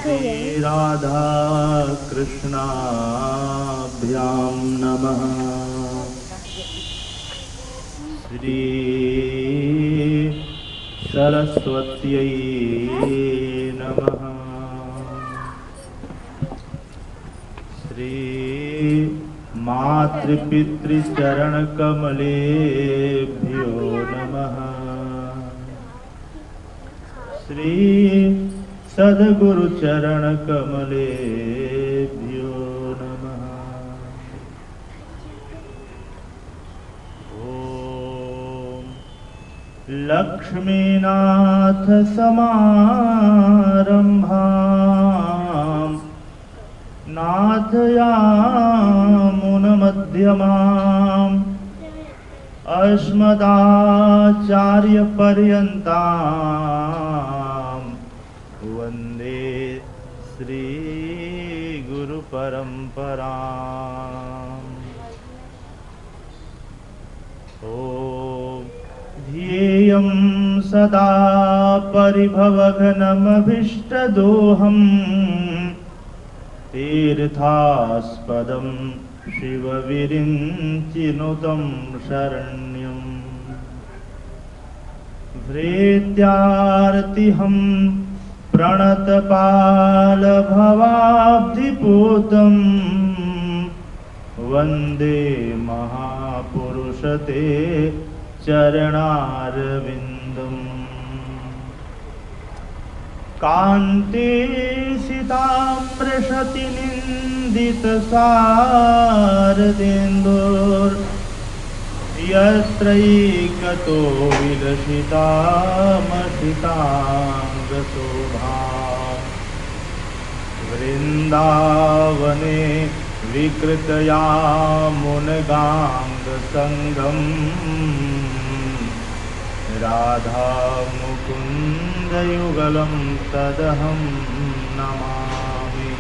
श्री राधा कृष्णाभ्यां नमः। श्री सरस्वत्यै नमः। श्री मातृपितृचरणकमलेभ्यो नमः। श्री सद्गुरुचरणकमलेभ्यो नमः। ॐ लक्ष्मीनाथ समारम्भां नाथयामुनमध्यमाम् अस्मदाचार्यपर्यन्तां वन्दे श्री गुरुपरम्पराम्। ॐ ध्येयं सदा परिभवघ्नमभीष्टदोहम् तीर्थास्पदं शिवविरिञ्चिनुतं शरण्यम्। भृत्यार्तिहं प्रणतपालभवाब्धिपूतं वन्दे महापुरुषते चरणारविन्दम्। कान्ते सिताम्रशति निन्दितसारदेन्दुर्यत्रैकतो विलसितामसिताङ्गशोभा। वृन्दावने विकृतयामुनगाङ्गसङ्गम् राधा मुकुन्दयुगलं तदहं नमामि।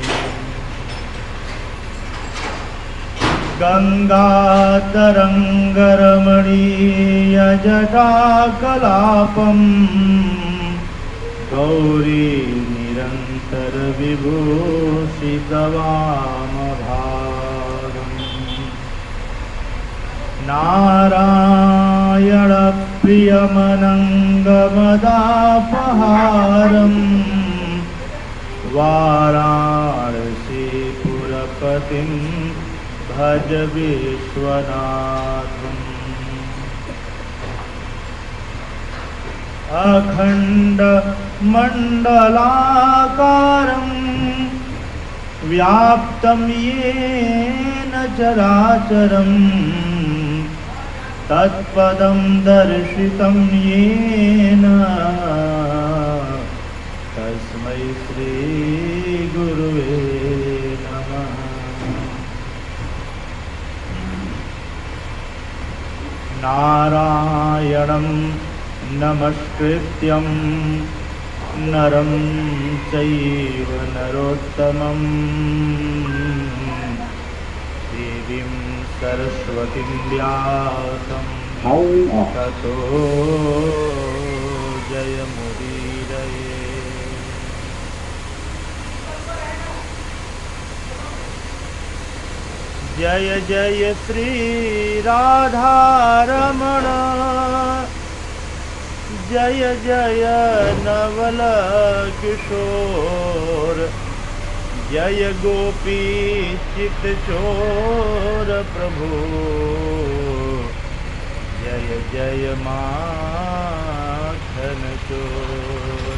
गङ्गातरङ्गरमणीयजटाकलापं गौरी निरन्तरविभूषितवामभागम्। नारायणप्रियमनङ्गमदापहारम् वाराणसीपुरपतिं भज विश्वनाथम्। अखण्डमण्डलाकारं व्याप्तं येन चराचरम् तत्पदं दर्शितं येन तस्मै श्री गुरुवे नमः। नारायणं नमस्कृत्यं नरं चैव नरोत्तमं देवीं सरस्वतीं व्यासं ततो जयमुदीरये। जय जय श्री राधारमण जय जय नवल किशोर जय गोपी चित चोर प्रभु जय जय माखन चोर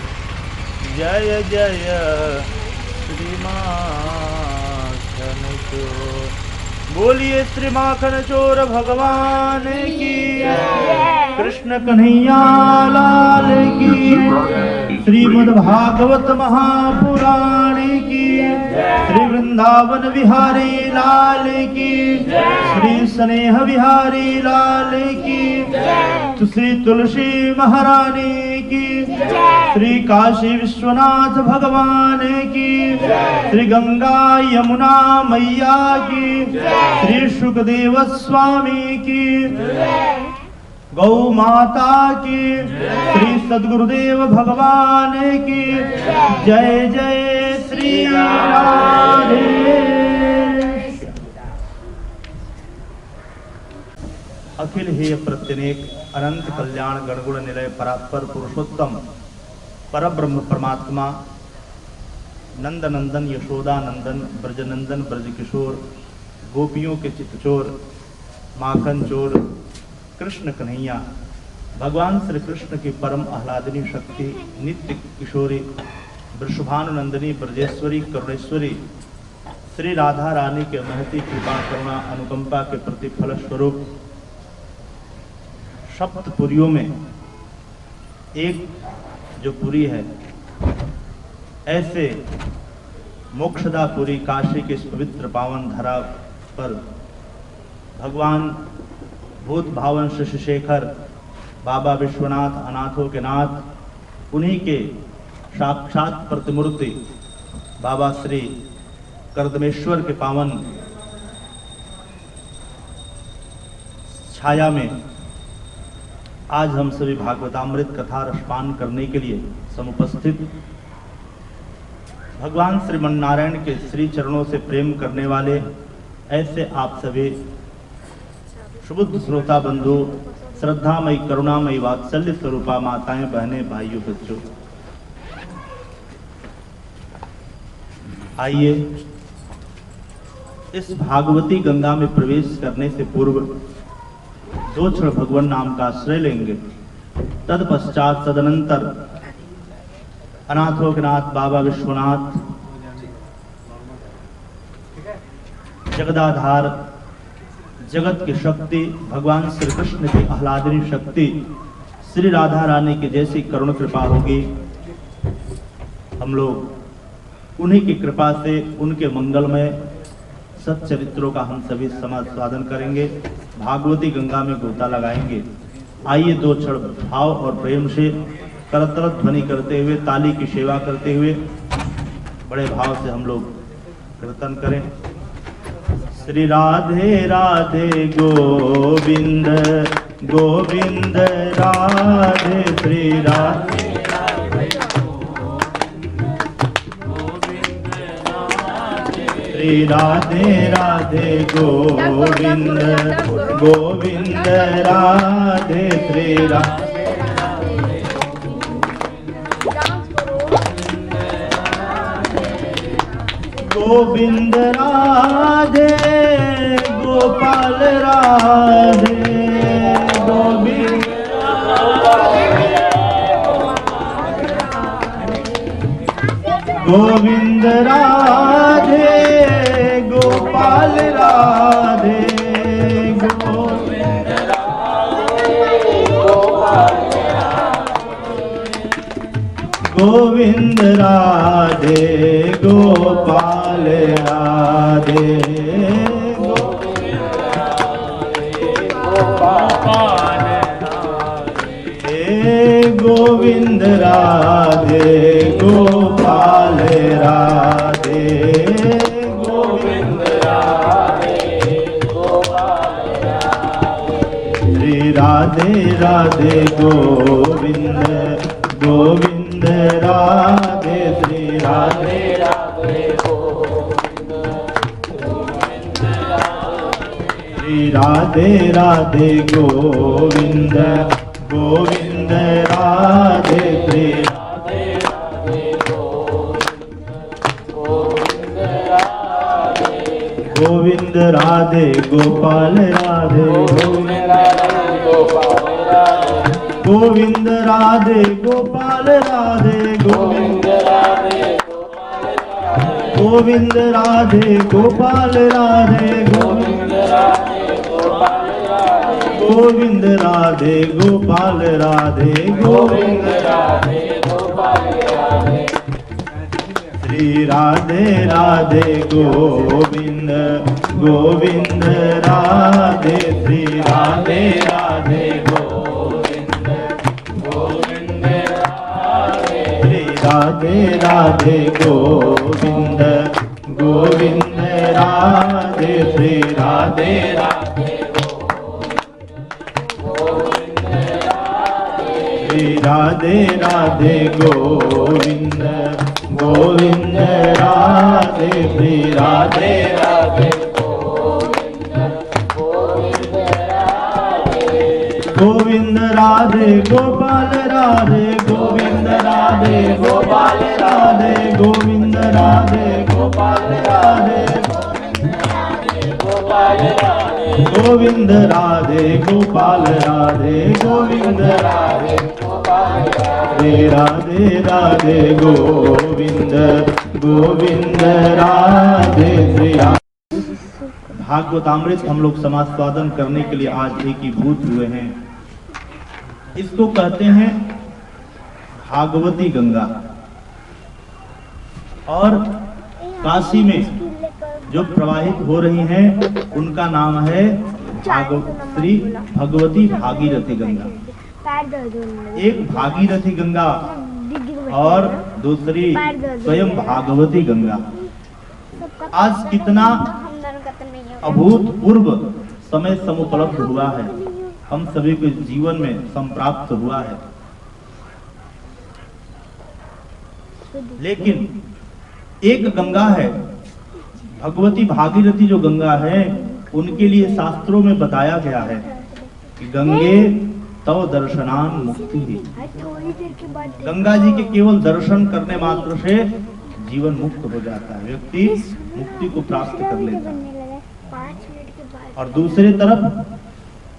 जय जय श्री माखन चोर। बोलिए श्री माखन चोर भगवान की कृष्ण कन्हैया लाल की श्रीमद्भागवत महापुराण की श्री वृंदावन बिहारी लाल की श्री स्नेह बिहारी लाल की श्री तुलसी महारानी की श्री काशी विश्वनाथ भगवान की श्री गंगा यमुना मैया की श्री सुखदेव स्वामी की गौ माता की, श्री सद्गुरुदेव भगवान की जय जय श्री राधे। अखिल हेय प्रत्यनेक अनंत कल्याण गणगुण निलय परात्पर पुरुषोत्तम परब्रह्म परमात्मा नंद नंदन यशोदा नंदन ब्रजनंदन ब्रज किशोर गोपियों के चितचोर माखन चोर कृष्ण कन्हैया भगवान श्री कृष्ण की परम आह्लादनी शक्ति नित्य किशोरी वृषभानुनंदनी ब्रजेश्वरी करुणेश्वरी श्री राधा रानी के महती कृपा करुणा अनुकंपा के प्रतिफल स्वरूप सप्तपुरियों में एक जो पुरी है, ऐसे मोक्षदापुरी काशी के इस पवित्र पावन धरा पर भगवान भूत भावन शशिशेखर बाबा विश्वनाथ अनाथों के नाथ उन्हीं के साक्षात प्रतिमूर्ति बाबा श्री कर्दमेश्वर के पावन छाया में आज हम सभी भागवतामृत कथा रसपान करने के लिए समुपस्थित भगवान श्रीमन नारायण के श्री चरणों से प्रेम करने वाले ऐसे आप सभी सुबुद्ध श्रोता बंधु श्रद्धामयी करुणामयी वात्सल्य स्वरूपा माताएं बहनें भाइयों बच्चों, आइए इस भागवती गंगा में प्रवेश करने से पूर्व दो क्षण भगवान नाम का आश्रय लेंगे। तत्पश्चात तदनंतर अनाथों के नाथ बाबा विश्वनाथ जगदाधार जगत की शक्ति भगवान श्री कृष्ण की आह्लादनी शक्ति श्री राधा रानी की जैसी करुण कृपा होगी, हम लोग उन्हीं की कृपा से उनके मंगलमय सच्चरित्रों का हम सभी समास्वादन करेंगे, भागवती गंगा में गोता लगाएंगे। आइए दो क्षण भाव और प्रेम से करतल ध्वनि करते हुए ताली की सेवा करते हुए बड़े भाव से हम लोग कीर्तन करें। श्री राधे राधे गोविंद गोविंद राधे श्री राधे श्री राधे राधे गोविंद गोविंद राधे श्री राधे गोविंद राधे गोपाल राधे गोविंद गोविंद राधे गोपाल राधे गोविंद गोविंद राधे गोपाल राधे गोविंद राधे गोपाल राधे गोविंद राधे गोपाल राधे श्री राधे राधे गोविंद गोविंद राधे श्री राधे राधे गोविंद गोविंद श्री राधे राधे गोविंद गोविंद राधे श्री राधे राधे गोविंद राधे गोपाल राधे गोविंद राधे गोपाल राधे गोविंद गोविंद राधे गोपाल राधे गोविंद राधे गोपाल राधे गोविंद राधे गोपाल राधे श्री राधे राधे गोविंद गोविंद राधे श्री राधे राधे गोविंद गोविंद राधे श्री राधे राधे गोविंद गोविंद राधे श्री राधे राधे गोविंद राधे राधे गोविंद गोविंद राधे श्री राधे राधे गोविंद राधे गोपाल राधे गोविंद राधे गोपाल राधे गोविंद राधे गोपाल राधे गोविंद राधे गोपाल राधे गोविंद राधे गोपाल राधे राधे राधे गोविंद गोविंद राधे श्री भागवतामृत हम लोग समास्वादन करने के लिए आज एकीभूत हुए हैं। इसको कहते हैं भागवती गंगा। और काशी में जो प्रवाहित हो रही हैं उनका नाम है श्री भगवती भागीरथी गंगा। एक भागीरथी गंगा और दूसरी स्वयं भागवती गंगा। आज कितना अभूतपूर्व समय समुपलब्ध हुआ है, हम सभी के जीवन में संप्राप्त हुआ है। लेकिन एक गंगा है भगवती भागीरथी, जो गंगा है उनके लिए शास्त्रों में बताया गया है कि गंगे तव दर्शनान मुक्ति ही। गंगा जी के केवल दर्शन करने मात्र से जीवन मुक्त हो जाता है, व्यक्ति मुक्ति को प्राप्त कर लेता है। और दूसरी तरफ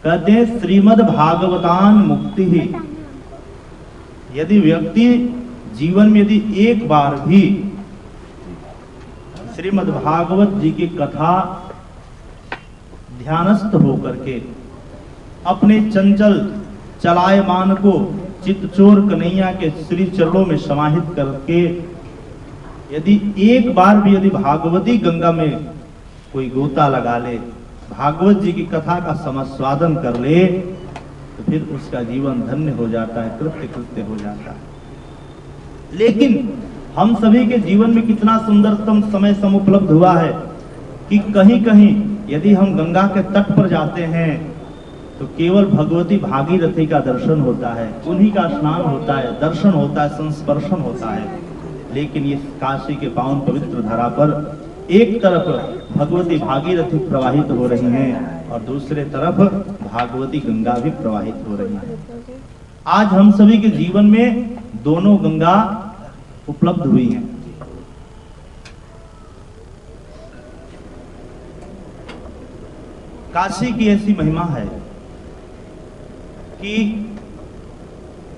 कहते हैं श्रीमद् भागवतान मुक्ति ही। यदि व्यक्ति जीवन में यदि एक बार भी श्रीमद् भागवत जी की कथा ध्यानस्थ होकर के अपने चंचल चलायमान को चित्तचोर कन्हैया के श्री चरणों में समाहित करके यदि एक बार भी यदि भागवती गंगा में कोई गोता लगा ले, भागवत जी की कथा का समास्वादन कर ले, तो फिर उसका जीवन धन्य हो जाता है, कृत्य कृत्य हो जाता है। लेकिन हम सभी के जीवन में कितना सुंदरतम समय समुपलब्ध हुआ है कि कहीं कहीं यदि हम गंगा के तट पर जाते हैं तो केवल भगवती भागीरथी का दर्शन होता है, उन्हीं का स्नान होता है, दर्शन होता है, संस्पर्शन होता है। लेकिन ये काशी के पावन पवित्र धरा पर एक तरफ भगवती भागीरथी प्रवाहित हो रही हैं और दूसरे तरफ भागवती गंगा भी प्रवाहित हो रही है। आज हम सभी के जीवन में दोनों गंगा उपलब्ध हुई हैं। काशी की ऐसी महिमा है कि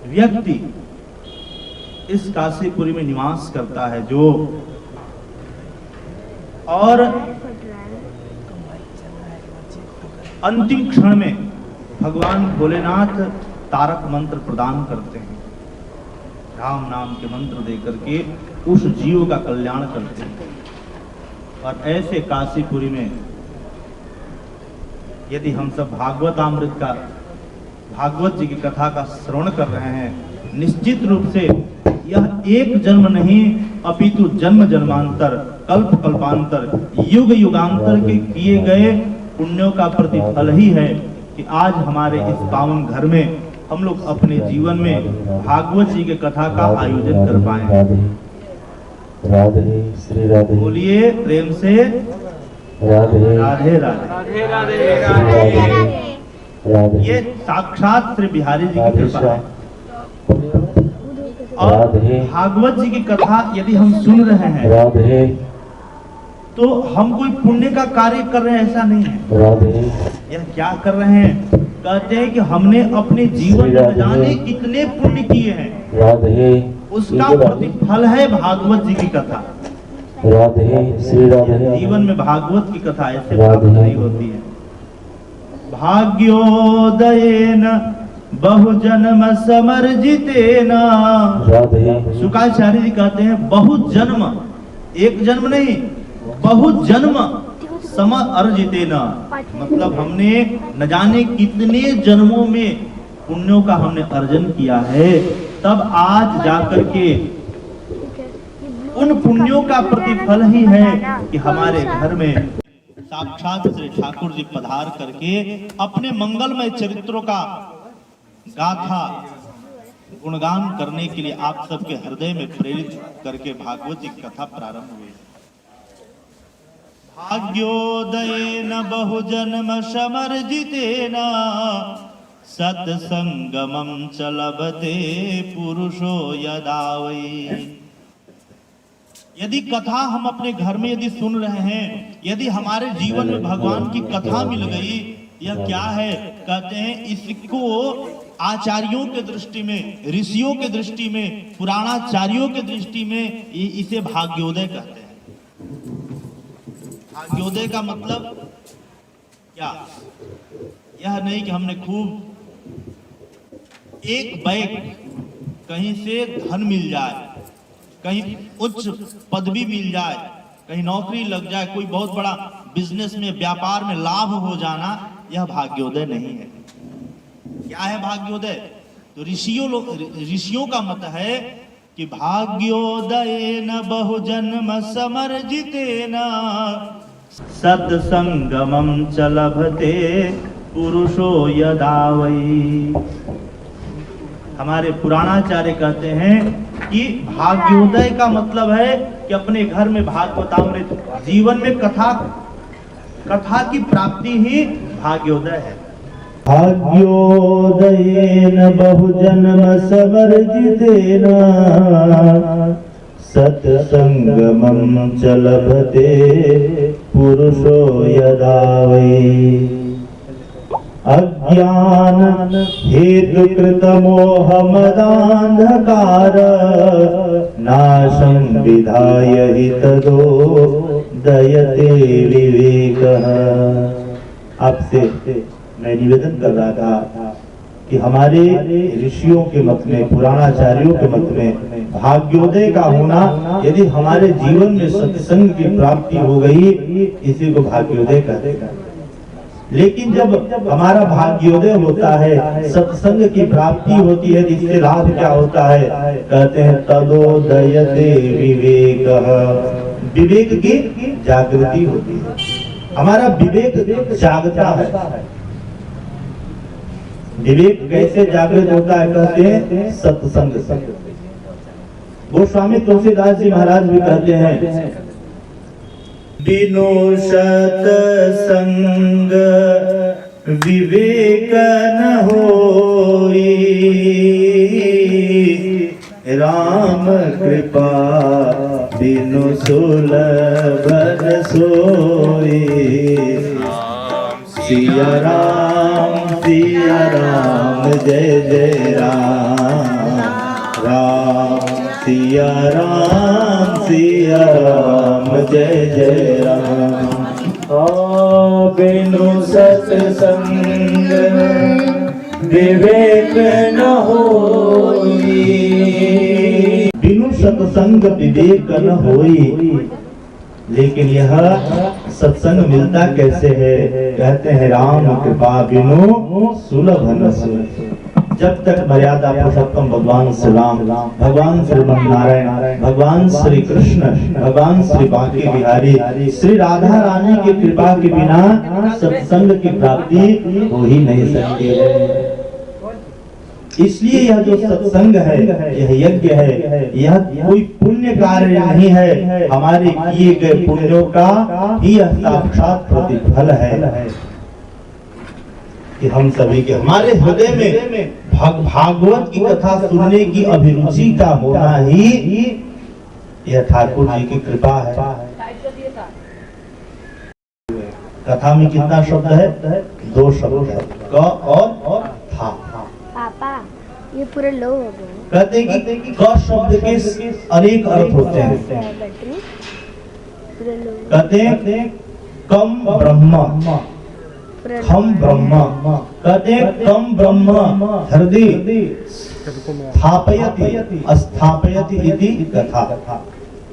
व्यक्ति इस काशीपुरी में निवास करता है जो और अंतिम क्षण में भगवान भोलेनाथ तारक मंत्र प्रदान करते हैं, राम नाम के मंत्र देकर के उस जीव का कल्याण करते हैं। और ऐसे काशीपुरी में यदि हम सब भागवतामृत का, भागवत जी की कथा का श्रवण कर रहे हैं, निश्चित रूप से यह एक जन्म नहीं अपितु जन्म जन्मांतर, कल्प कल्पांतर, युग युगांतर के किए गए पुण्यों का प्रतिफल ही है कि आज हमारे इस पावन घर में हम लोग अपने जीवन में भागवत जी के कथा का आयोजन कर पाए। राधे श्री राधे, बोलिए प्रेम से राधे राधे राधे राधे। ये साक्षात श्री बिहारी जी की कृपा है। और भागवत जी की कथा यदि हम सुन रहे हैं राधे, तो हम कोई पुण्य का कार्य कर रहे हैं ऐसा नहीं है। राधे, यह क्या कर रहे हैं, कहते हैं कि हमने अपने जीवन में न जाने कितने पुण्य किए हैं, राधे, उसका प्रतिफल है भागवत जी की कथा। राधे श्री राधे। जीवन में भागवत की कथा ऐसे प्राप्त नहीं होती है। भाग्योदयेन बहुजन्म समर्जितेन, शुकाचार्य जी कहते हैं बहुत जन्म, एक जन्म नहीं, बहुत जन्म समर्जितेन, मतलब हमने न जाने कितने जन्मों में पुण्यों का हमने अर्जन किया है, तब आज जाकर के उन पुण्यों का प्रतिफल ही है कि हमारे घर में साक्षात श्री ठाकुर जी पधार करके अपने मंगलमय चरित्रों का गाथा गुणगान करने के लिए आप सबके हृदय में प्रेरित करके भागवत की कथा प्रारंभ हुई। भाग्योदयेन बहुजन्म समर्जितेन सत्संगमं च लभते पुरुषो यदा वै। यदि कथा हम अपने घर में यदि सुन रहे हैं, यदि हमारे जीवन में भगवान की कथा मिल गई, यह क्या है? कहते हैं इसको आचार्यों के दृष्टि में, ऋषियों के दृष्टि में, पुराणाचार्यों के दृष्टि में इसे भाग्योदय कहते हैं। भाग्योदय का मतलब क्या? यह नहीं कि हमने खूब एक बैग कहीं से धन मिल जाए, कहीं उच्च पदवी मिल जाए, कहीं नौकरी लग जाए, कोई बहुत बड़ा बिजनेस में, व्यापार में लाभ हो जाना, यह भाग्योदय नहीं है। क्या है भाग्योदय? तो ऋषियों का मत है कि भाग्योदयेन बहुजन्म समर्जितेन सत्संगमं च लभते पुरुषो यदा वै। हमारे पुराणाचार्य कहते हैं कि भाग्योदय का मतलब है कि अपने घर में भागवतामृत, जीवन में कथा की प्राप्ति ही भाग्योदय है। भाग्योदयेन बहुजन्म समर्जितेन सत्संगमं च लभते पुरुषो यदा वै। अज्ञान हेतुकृत मोह मदान्धकार नाशं विधाय हि तदो दयते विवेकः। आपसे मैं निवेदन कर रहा था कि हमारे ऋषियों के मत में, पुराणाचार्यों के मत में भाग्योदय का होना, यदि हमारे जीवन में सत्संग की प्राप्ति हो गई, इसी को भाग्योदय कहते हैं। लेकिन जब हमारा भाग्योदय होता है, सत्संग की प्राप्ति होती है, इससे लाभ क्या होता है? कहते हैं तदोदयते विवेकः। विवेक की जागृति होती है, हमारा विवेक जागता है। विवेक कैसे जागृत होता है? कहते हैं सत्संग से। गोस्वामी तुलसीदास जी महाराज भी कहते हैं बिनु सत्संग विवेक न होई, राम कृपा बिनु सुलभ न सोई। सिया राम जय जय राम, राम सिया राम जय जय राम। बिनु सत्संग विवेक न होई, बिनु सत्संग विवेक न होई। लेकिन यह सत्संग मिलता कैसे है? कहते हैं राम कृपा बिनु सुलभ न सोई। जब तक मर्यादा पुरुषोत्तम भगवान श्री राम, भगवान श्री नारायण, भगवान श्री कृष्ण, भगवान श्री बांके बिहारी, श्री राधा रानी की कृपा के बिना सत्संग की प्राप्ति हो ही नहीं सकती है। इसलिए यह जो सत्संग है, यह यज्ञ है, यह कोई पुण्य कार्य नहीं है, हमारे किए गए पुण्यों का ही यह साक्षात प्रतिफल है कि हम सभी के, हमारे हृदय में भागवत की कथा सुनने की अभिरुचि का होना ही यह ठाकुर जी की कृपा है। कथा में कितना शब्द है? 2 शब्द है, क और था। पापा ये पूरे लोग हो गए। कहते हैं कि क शब्द के अनेक अर्थ होते हैं। कहते हैं कम ब्रह्म, खम ब्रह्म। कहते हैं कम ब्रह्म हृदय स्थापयति अस्थापयति इति कथा।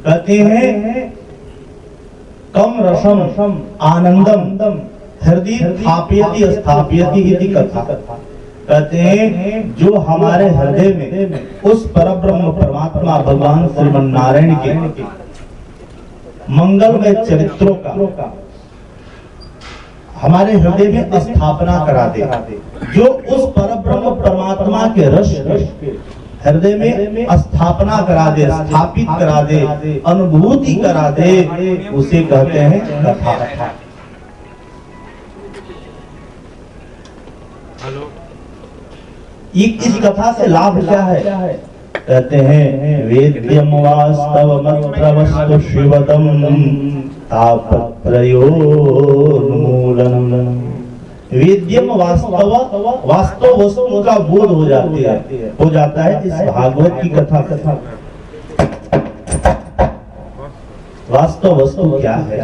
कहते हैं कम रसम आनंदम हृदय स्थापयति अस्थापयति इति कथा। कहते हैं जो हमारे हृदय में उस परब्रह्म परमात्मा भगवान श्रीमन नारायण के मंगलमय चरित्रों का हमारे हृदय में स्थापना करा दे, जो उस परब्रह्म परमात्मा के रस हृदय में स्थापना करा दे, स्थापित करा दे, अनुभूति करा दे, उसे कहते हैं कथा। इस कथा से लाभ क्या है? कहते हैं वेद्यम वास्तवमत्र वस्तु शिवदम तापत्रयोन्मूलनम। वेद्यम वास्तव वस्तु का बोध हो जाता है इस भागवत की कथा। वास्तव वस्तु क्या है?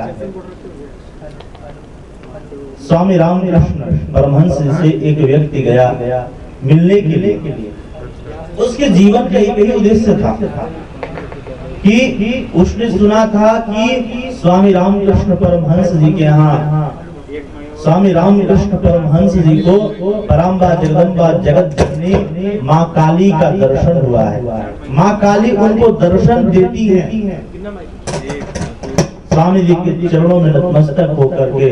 स्वामी रामकृष्ण परमहंस से एक व्यक्ति गया मिलने के लिए। उसके जीवन का एक ही उद्देश्य था कि उसने सुना था कि स्वामी रामकृष्ण परमहंस जी के यहाँ स्वामी रामकृष्ण परमहंस जी को पराम्बा जगदम्बा जगत जननी माँ काली का दर्शन हुआ है। माँ काली उनको दर्शन देती है। स्वामी जी के चरणों में नतमस्तक होकर के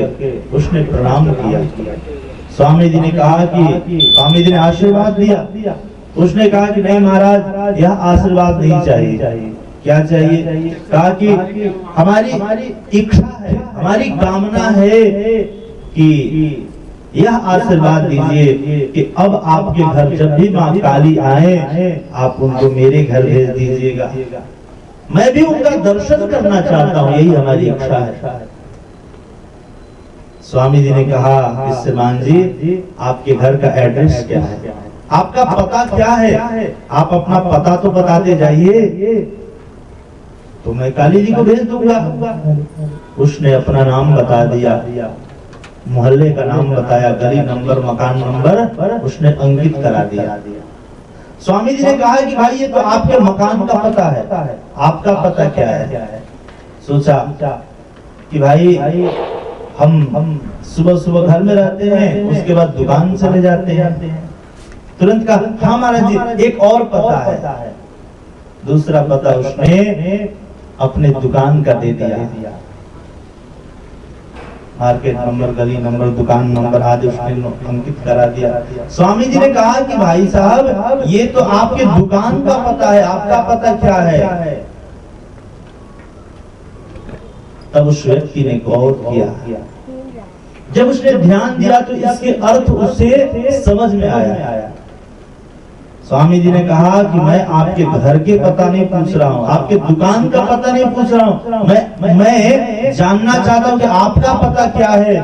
उसने प्रणाम किया। स्वामी जी ने कहा कि स्वामी जी ने आशीर्वाद दिया। उसने कहा कि नहीं महाराज, यह आशीर्वाद नहीं चाहिए। क्या चाहिए? कहा कि हमारी इच्छा है, हमारी कामना है कि यह आशीर्वाद दीजिए कि अब आपके घर जब भी माँ काली आए आप उनको मेरे घर भेज दीजिएगा। मैं भी उनका दर्शन करना चाहता हूँ, यही हमारी इच्छा है। स्वामी जी ने कहा श्रीमान जी, आपके घर का एड्रेस क्या है? आपका पता क्या है? आप अपना पता तो बताते जाइए, तो मैं काली जी को भेज दूंगा। उसने अपना नाम बता दिया, मोहल्ले का नाम बताया, गली नंबर, मकान नंबर उसने अंकित करा दिया। स्वामी जी ने कहा कि भाई ये तो आपके मकान का पता है, आपका पता क्या है? सोचा कि भाई हम सुबह सुबह घर में रहते हैं, उसके बाद दुकान चले जाते हैं। तुरंत कहा हाँ महाराज जी, एक और पता है। दूसरा पता उसने अपने दुकान का दे दिया। मार्केट नंबर, गली नंबर, दुकान नंबर आदि उसने अंकित करा दिया। स्वामी जी ने कहा कि भाई साहब ये तो आपके दुकान का पता है, आपका पता क्या है? तब उस व्यक्ति ने गौर किया। जब उसने ध्यान दिया तो इसके अर्थ उसे समझ में आया। स्वामी जी ने कहा कि मैं आपके घर के पता नहीं पूछ रहा हूँ, आपके दुकान का पता नहीं पूछ रहा हूँ, मैं जानना चाहता हूँ कि आपका पता क्या है,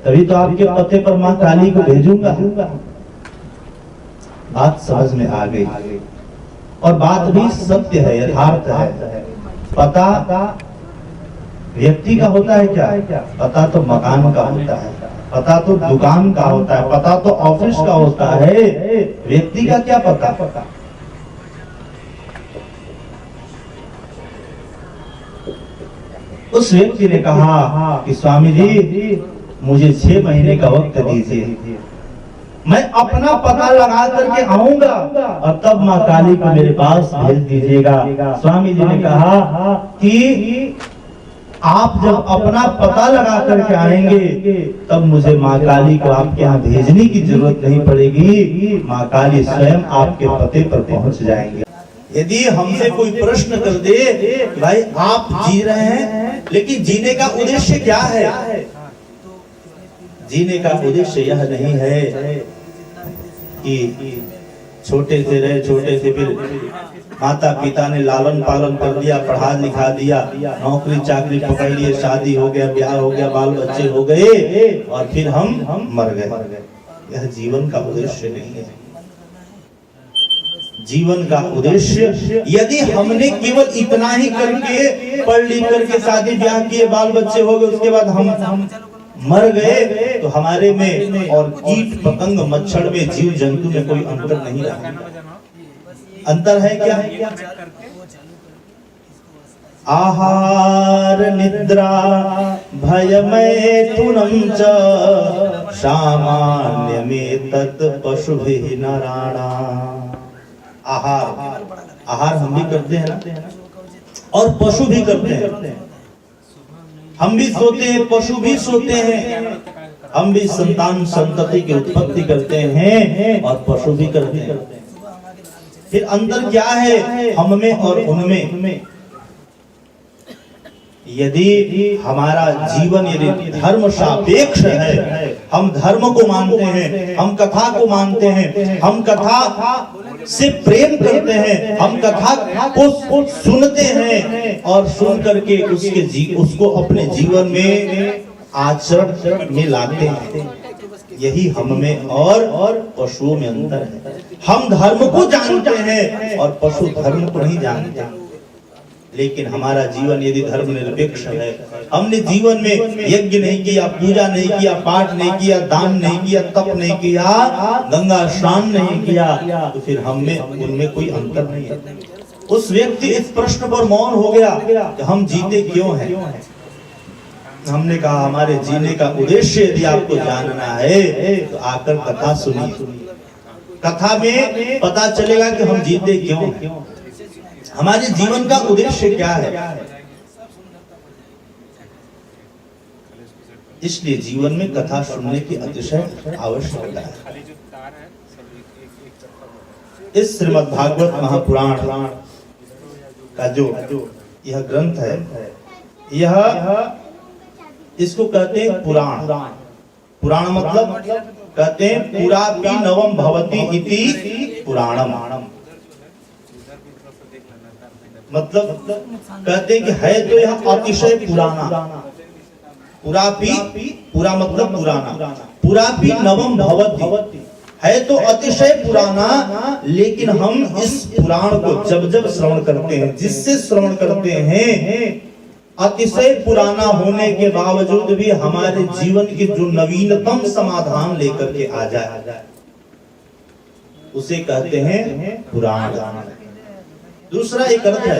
तभी तो आपके पते पर माँ काली को भेजूंगा। बात समझ में आ गई और बात भी सत्य है, यथार्थ है। पता व्यक्ति का होता है क्या? पता तो मकान का होता है, पता तो दुकान का होता है, पता तो ऑफिस का होता है। व्यक्ति का क्या पता? उस व्यक्ति ने कहा कि स्वामी जी मुझे 6 महीने का वक्त दीजिए, मैं अपना पता लगा करके आऊंगा और तब माँ काली को मेरे पास भेज दीजिएगा। स्वामी जी ने कहा कि आप जब अपना पता लगा करके आएंगे तब मुझे माँ काली को आपके यहाँ भेजने की जरूरत नहीं पड़ेगी, माँ काली स्वयं आपके पते पर पहुंच जाएंगे। यदि हमसे कोई प्रश्न कर दे भाई आप जी रहे हैं, लेकिन जीने का उद्देश्य क्या है? जीने का उद्देश्य यह नहीं है कि छोटे से रहे, छोटे से फिर माता पिता ने लालन पालन कर दिया, पढ़ा लिखा दिया, नौकरी चाकरी पकड़ लिए, शादी हो गया, ब्याह हो गया, बाल बच्चे हो गए और फिर हम मर गए। यह जीवन का उद्देश्य नहीं है। जीवन का उद्देश्य यदि हमने केवल इतना ही करके पढ़ लिख करके शादी ब्याह किए, बाल बच्चे हो गए, उसके बाद हम मर गए, तो हमारे में और कीट पतंग मच्छर में जीव जंतु में कोई अंतर नहीं रहा। अंतर है क्या? आहार निद्रा भय मैथुनम च सामान्य में तत् पशुभिः नराणाम्। आहार हम भी करते हैं ना, और पशु भी करते हैं। हम भी सोते हैं, पशु भी सोते हैं। हम भी संतान संतति की उत्पत्ति करते हैं और पशु भी करते हैं। फिर अंतर क्या है हम में और उनमें? यदि हमारा जीवन यदि धर्म सापेक्ष है, हम धर्म को मानते हैं, हम कथा को मानते हैं, हम कथा से प्रेम करते हैं, हम कथा को सुनते हैं और सुन करके उसको अपने जीवन में आचरण में लाते हैं, यही हम में और पशुओं में अंतर है। हम धर्म को जानते हैं और पशु धर्म को नहीं जानते। लेकिन हमारा जीवन यदि धर्म निरपेक्ष है, हमने जीवन में यज्ञ नहीं किया, पूजा नहीं किया, पाठ नहीं किया, दान नहीं किया, तप नहीं किया, गंगा स्नान नहीं किया, तो फिर हम में उनमें कोई अंतर नहीं है। उस व्यक्ति इस प्रश्न पर मौन हो गया कि हम जीते क्यों हैं। हमने कहा हमारे जीने का उद्देश्य यदि आपको जानना है तो आकर कथा सुनिए। कथा में पता चलेगा कि हम जीते क्यों हैं, हमारे जीवन का उद्देश्य क्या है। इसलिए जीवन में कथा सुनने की अतिशय आवश्यकता है। इस श्रीमद् भागवत महापुराण का जो यह ग्रंथ है, यह इसको कहते हैं पुराण। पुराण मतलब कहते हैं पुरापि नवम भवति इति पुराणम। मतलब कहते हैं कि है तो यह अतिशय पुराना। पुरापि, पुरा मतलब पुराना, पुरापि नवम भवति है तो अतिशय पुराना, लेकिन हम इस पुराण को जब जब श्रवण करते हैं, जिससे श्रवण करते हैं, अतिशय पुराना होने के बावजूद भी हमारे जीवन के जो नवीनतम समाधान लेकर के आ जाए, उसे कहते हैं पुराण। दूसरा एक अर्थ है,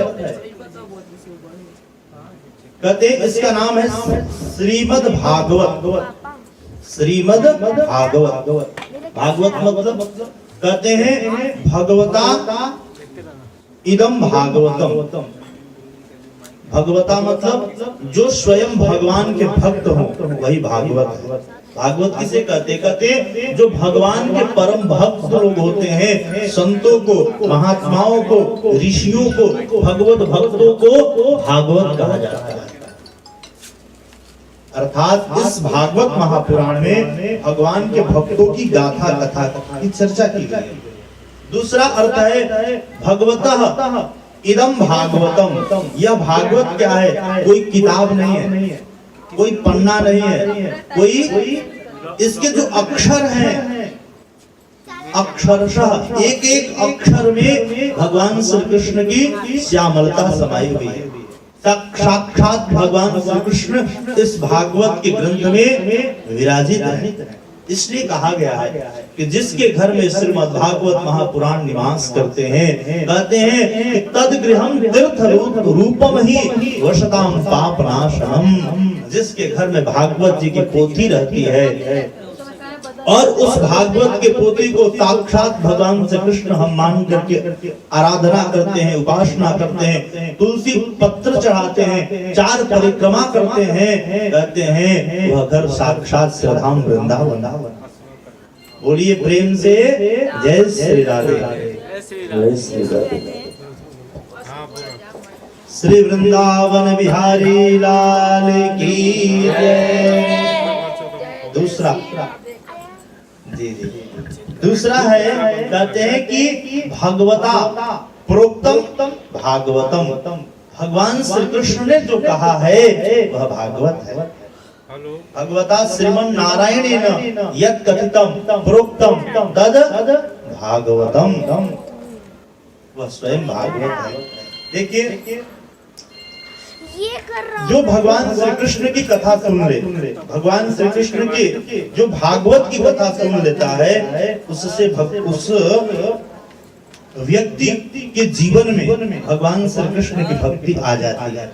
कहते हैं इसका नाम है श्रीमद् भागवत। श्रीमद् भागवत, भागवत मतलब कहते हैं भगवता इदम भागवतम। भगवता मतलब जो स्वयं भगवान के भक्त हो वही भागवत है। भागवत किसे कहते? कहते जो भगवान के परम भक्त लोग होते हैं, संतों को, महात्माओं को, ऋषियों को, भगवत भक्तों को भागवत कहा जाता है। अर्थात इस भागवत महापुराण में भगवान के भक्तों की गाथा कथा की चर्चा की गई। दूसरा अर्थ है भगवतः इदम भागवतम। यह भागवत क्या है? कोई किताब नहीं है, कोई पन्ना नहीं है, कोई इसके जो अक्षर हैं, अक्षरशः एक एक अक्षर में भगवान श्री कृष्ण की श्यामलता समाई हुई है। साक्षात भगवान श्री कृष्ण इस भागवत के ग्रंथ में विराजित है। इसलिए कहा गया है कि जिसके घर में श्रीमद् भागवत महापुराण निवास करते हैं, कहते हैं कि तद गृहम तीर्थ रूपम ही वशताम पापनाशनम। जिसके घर में भागवत जी की पोथी रहती है और उस भागवत के पोथी को साक्षात भगवान श्री कृष्ण हम मान करके आराधना करते हैं, उपासना करते हैं, तुलसी पत्र चढ़ाते हैं, 4 परिक्रमा करते हैं, कहते हैं वह घर साक्षात श्रीधाम वृंदावन। बोलिए प्रेम से जय श्री राधे। जय श्री राधे। श्री वृंदावन बिहारी लाल की जय। दूसरा दूसरा है, कहते हैं कि भगवता प्रोक्तम भागवतम। भगवान श्री कृष्ण ने जो कहा है वह भागवत है। भगवता श्रीमन नारायणेन यत् कथितम प्रोक्तम तद भागवतम। वह स्वयं भागवत है। देखिए, जो भगवान श्री कृष्ण की कथा सुन ले, भगवान श्री कृष्ण की जो भागवत की कथा सुन लेता है, उससे उस व्यक्ति के जीवन में भगवान श्री कृष्ण की भक्ति आ जाती है।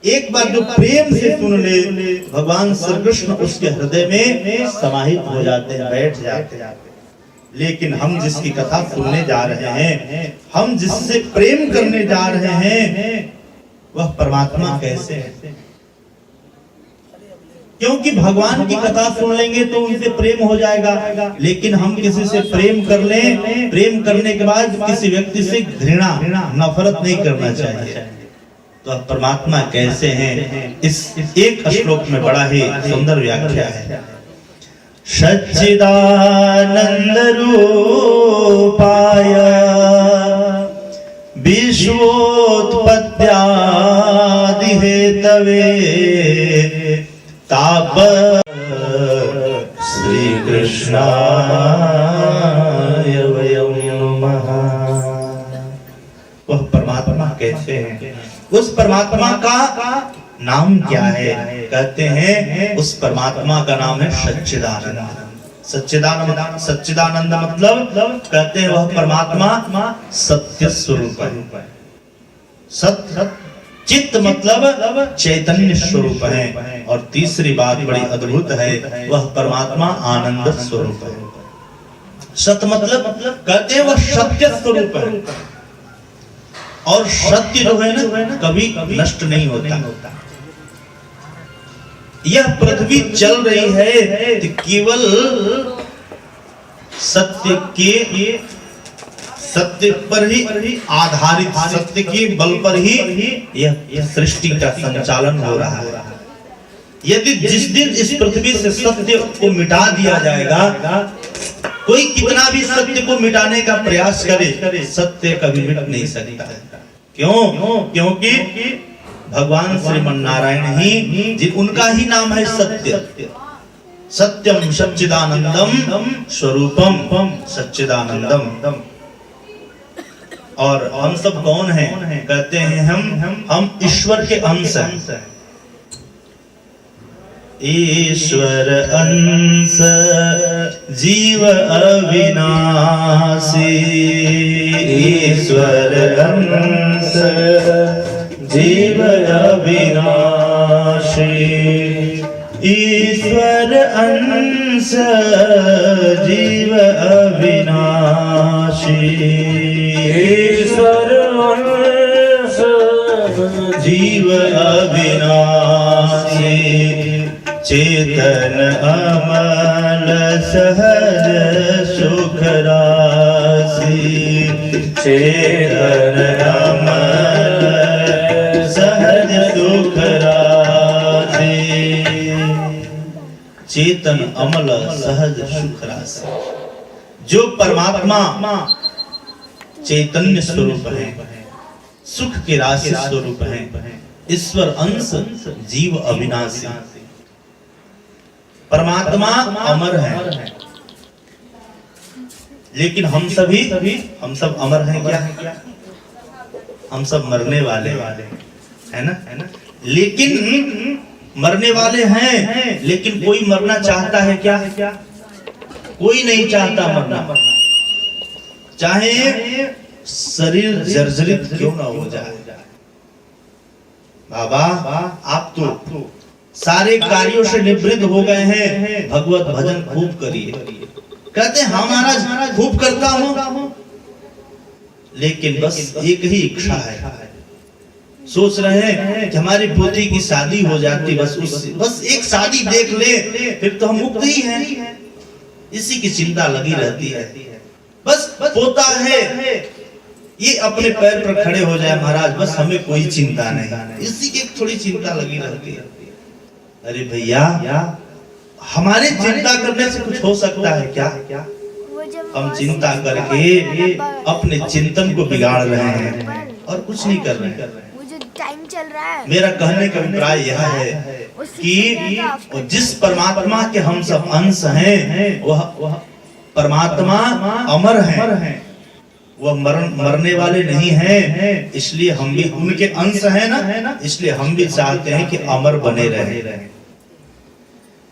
एक बार जो प्रेम से सुन ले, भगवान श्री कृष्ण उसके हृदय में समाहित हो जाते हैं, बैठ जाते हैं। लेकिन हम जिसकी कथा सुनने जा रहे हैं, हम जिससे प्रेम करने जा रहे हैं, वह परमात्मा कैसे है? क्योंकि भगवान की कथा सुन लेंगे तो उनसे प्रेम हो जाएगा, लेकिन हम किसी से प्रेम कर लें, प्रेम करने के बाद किसी व्यक्ति से घृणा नफरत नहीं करना चाहिए। तो अब परमात्मा कैसे हैं, इस एक श्लोक में बड़ा ही सुंदर व्याख्या है। सच्चिदानंद रूपाय विश्वोत्पत्त्यादि हेतवे ताप श्री कृष्णाय वयं नमः। वह परमात्मा कैसे हैं, उस परमात्मा का नाम क्या है? कहते हैं उस परमात्मा का नाम है सच्चिदानंद। सच्चिदानंद, सच्चिदानंद मतलब कहते हैं वह परमात्मा सत्य स्वरूप है। सत्य चित्त मतलब चैतन्य स्वरूप है। और तीसरी बात बड़ी अद्भुत है, वह परमात्मा आनंद स्वरूप है। सत्य मतलब कहते हैं वह सत्य स्वरूप है। और सत्य जो है ना कभी नष्ट नहीं होता। यह पृथ्वी चल रही है तो केवल सत्य पर ही आधारित, सत्य के बल पर ही यह सृष्टि का संचालन हो रहा है। यदि जिस दिन इस पृथ्वी से सत्य को मिटा दिया जाएगा, कोई कितना भी सत्य को मिटाने का प्रयास करे, सत्य कभी मिट नहीं सकता। क्यों? क्योंकि भगवान श्रीमन नारायण ही उनका ही नाम है सत्य। सत्यम सच्चिदानंदम स्वरूपम सच्चिदानंदम। और हम सब कौन हैं? कहते हैं हम ईश्वर के अंश हैं। ईश्वर अंश जीव अविनाशी, ईश्वर अंश जीव अविनाशी, ईश्वर अंश जीव अविनाशी, ईश्वर अंश जीव अविनाशी, चेतन अमल सहज सुख राशि, चेतन अमल सहज सुख राशि, चेतन अमल सहज सुख राशि। जो परमात्मा चैतन्य स्वरूप है, सुख के राशि स्वरूप है, ईश्वर अंश जीव अविनाशी। परमात्मा अमर है, लेकिन हम सब अमर हैं क्या? हम सब मरने वाले है ना? लेकिन मरने वाले हैं, लेकिन कोई मरना चाहता है क्या? कोई नहीं चाहता मरना, चाहे शरीर जर्जरित क्यों ना हो जाए। बाबा आप तो सारे कार्यों से निवृत्त हो गए हैं, भगवत भजन खूब करिए। कहते हैं हाँ महाराज खूब करता हूँ, लेकिन बस एक ही इच्छा है। सोच रहे हैं कि हमारी पोती की शादी हो जाती, बस एक शादी देख ले, फिर तो हम मुक्त ही हैं। इसी की चिंता लगी रहती है। बस पोता है ये अपने पैर पर खड़े हो जाए महाराज, बस हमें कोई चिंता नहीं। इसी की थोड़ी चिंता लगी रहती है। अरे भैया हमारे चिंता करने से कुछ हो सकता है क्या? हम चिंता करके अपने चिंतन को बिगाड़ रहे हैं और कुछ नहीं कर रहे हैं। टाइम चल रहा है। मेरा कहने का अभिप्राय यह है कि जिस परमात्मा के हम सब अंश हैं, वह परमात्मा अमर हैं, वह मरने वाले नहीं हैं। इसलिए हम भी उनके अंश हैं ना, इसलिए हम भी चाहते हैं कि अमर बने रहे।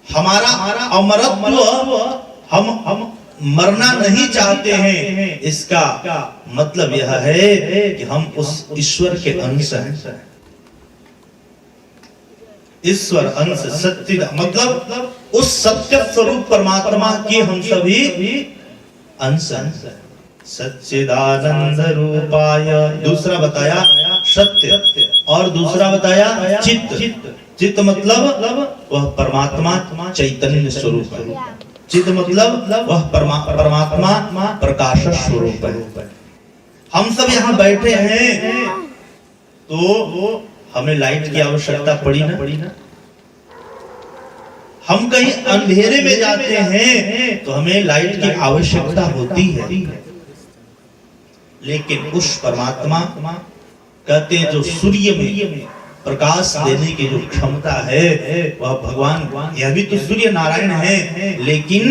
हमारा अमरत्व हम मरना नहीं चाहते हैं। इसका मतलब यह है कि हम उस ईश्वर के अंश हैं। ईश्वर अंश सत्य मतलब उस सत्य स्वरूप परमात्मा के हम सभी अंश हैं। सच्चिदानंद रूपाय, दूसरा बताया सत्य और दूसरा बताया चित्त। चित्त मतलब वह परमात्मा चैतन्य स्वरूप है। चित्त मतलब वह परमात्मा प्रकाश स्वरूप है। हम सब यहाँ बैठे हैं तो हमें लाइट की आवश्यकता पड़ी ना। हम कहीं अंधेरे में जाते हैं तो हमें लाइट की आवश्यकता होती है। लेकिन उस परमात्मा कहते हैं जो सूर्य में प्रकाश देने की जो क्षमता है वह भगवान, यह भी तो सूर्य नारायण है, लेकिन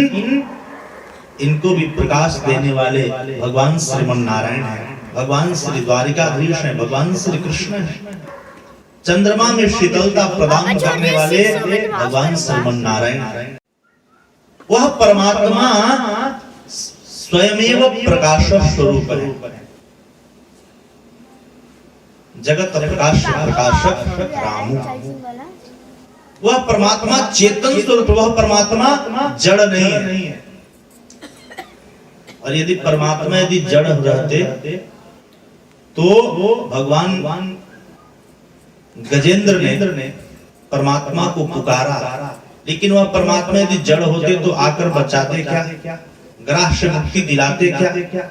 इनको भी प्रकाश देने वाले भगवान श्रीमन नारायण है, भगवान श्री द्वारिकाधीश है, भगवान श्री कृष्ण है। चंद्रमा में शीतलता प्रदान करने वाले भगवान श्रीमन नारायण है। वह परमात्मा स्वयमेव प्रकाश स्वरूप है। जगत प्रकाश प्रकाशक रामू, वह परमात्मा चेतन स्वरूप, वह परमात्मा जड़ नहीं है। और यदि परमात्मा यदि जड़ रहते तो भगवान गजेंद्र ने परमात्मा को पुकारा, लेकिन वह परमात्मा यदि जड़ होते तो आकर बचाते क्या, ग्राह से मुक्ति दिलाते क्या।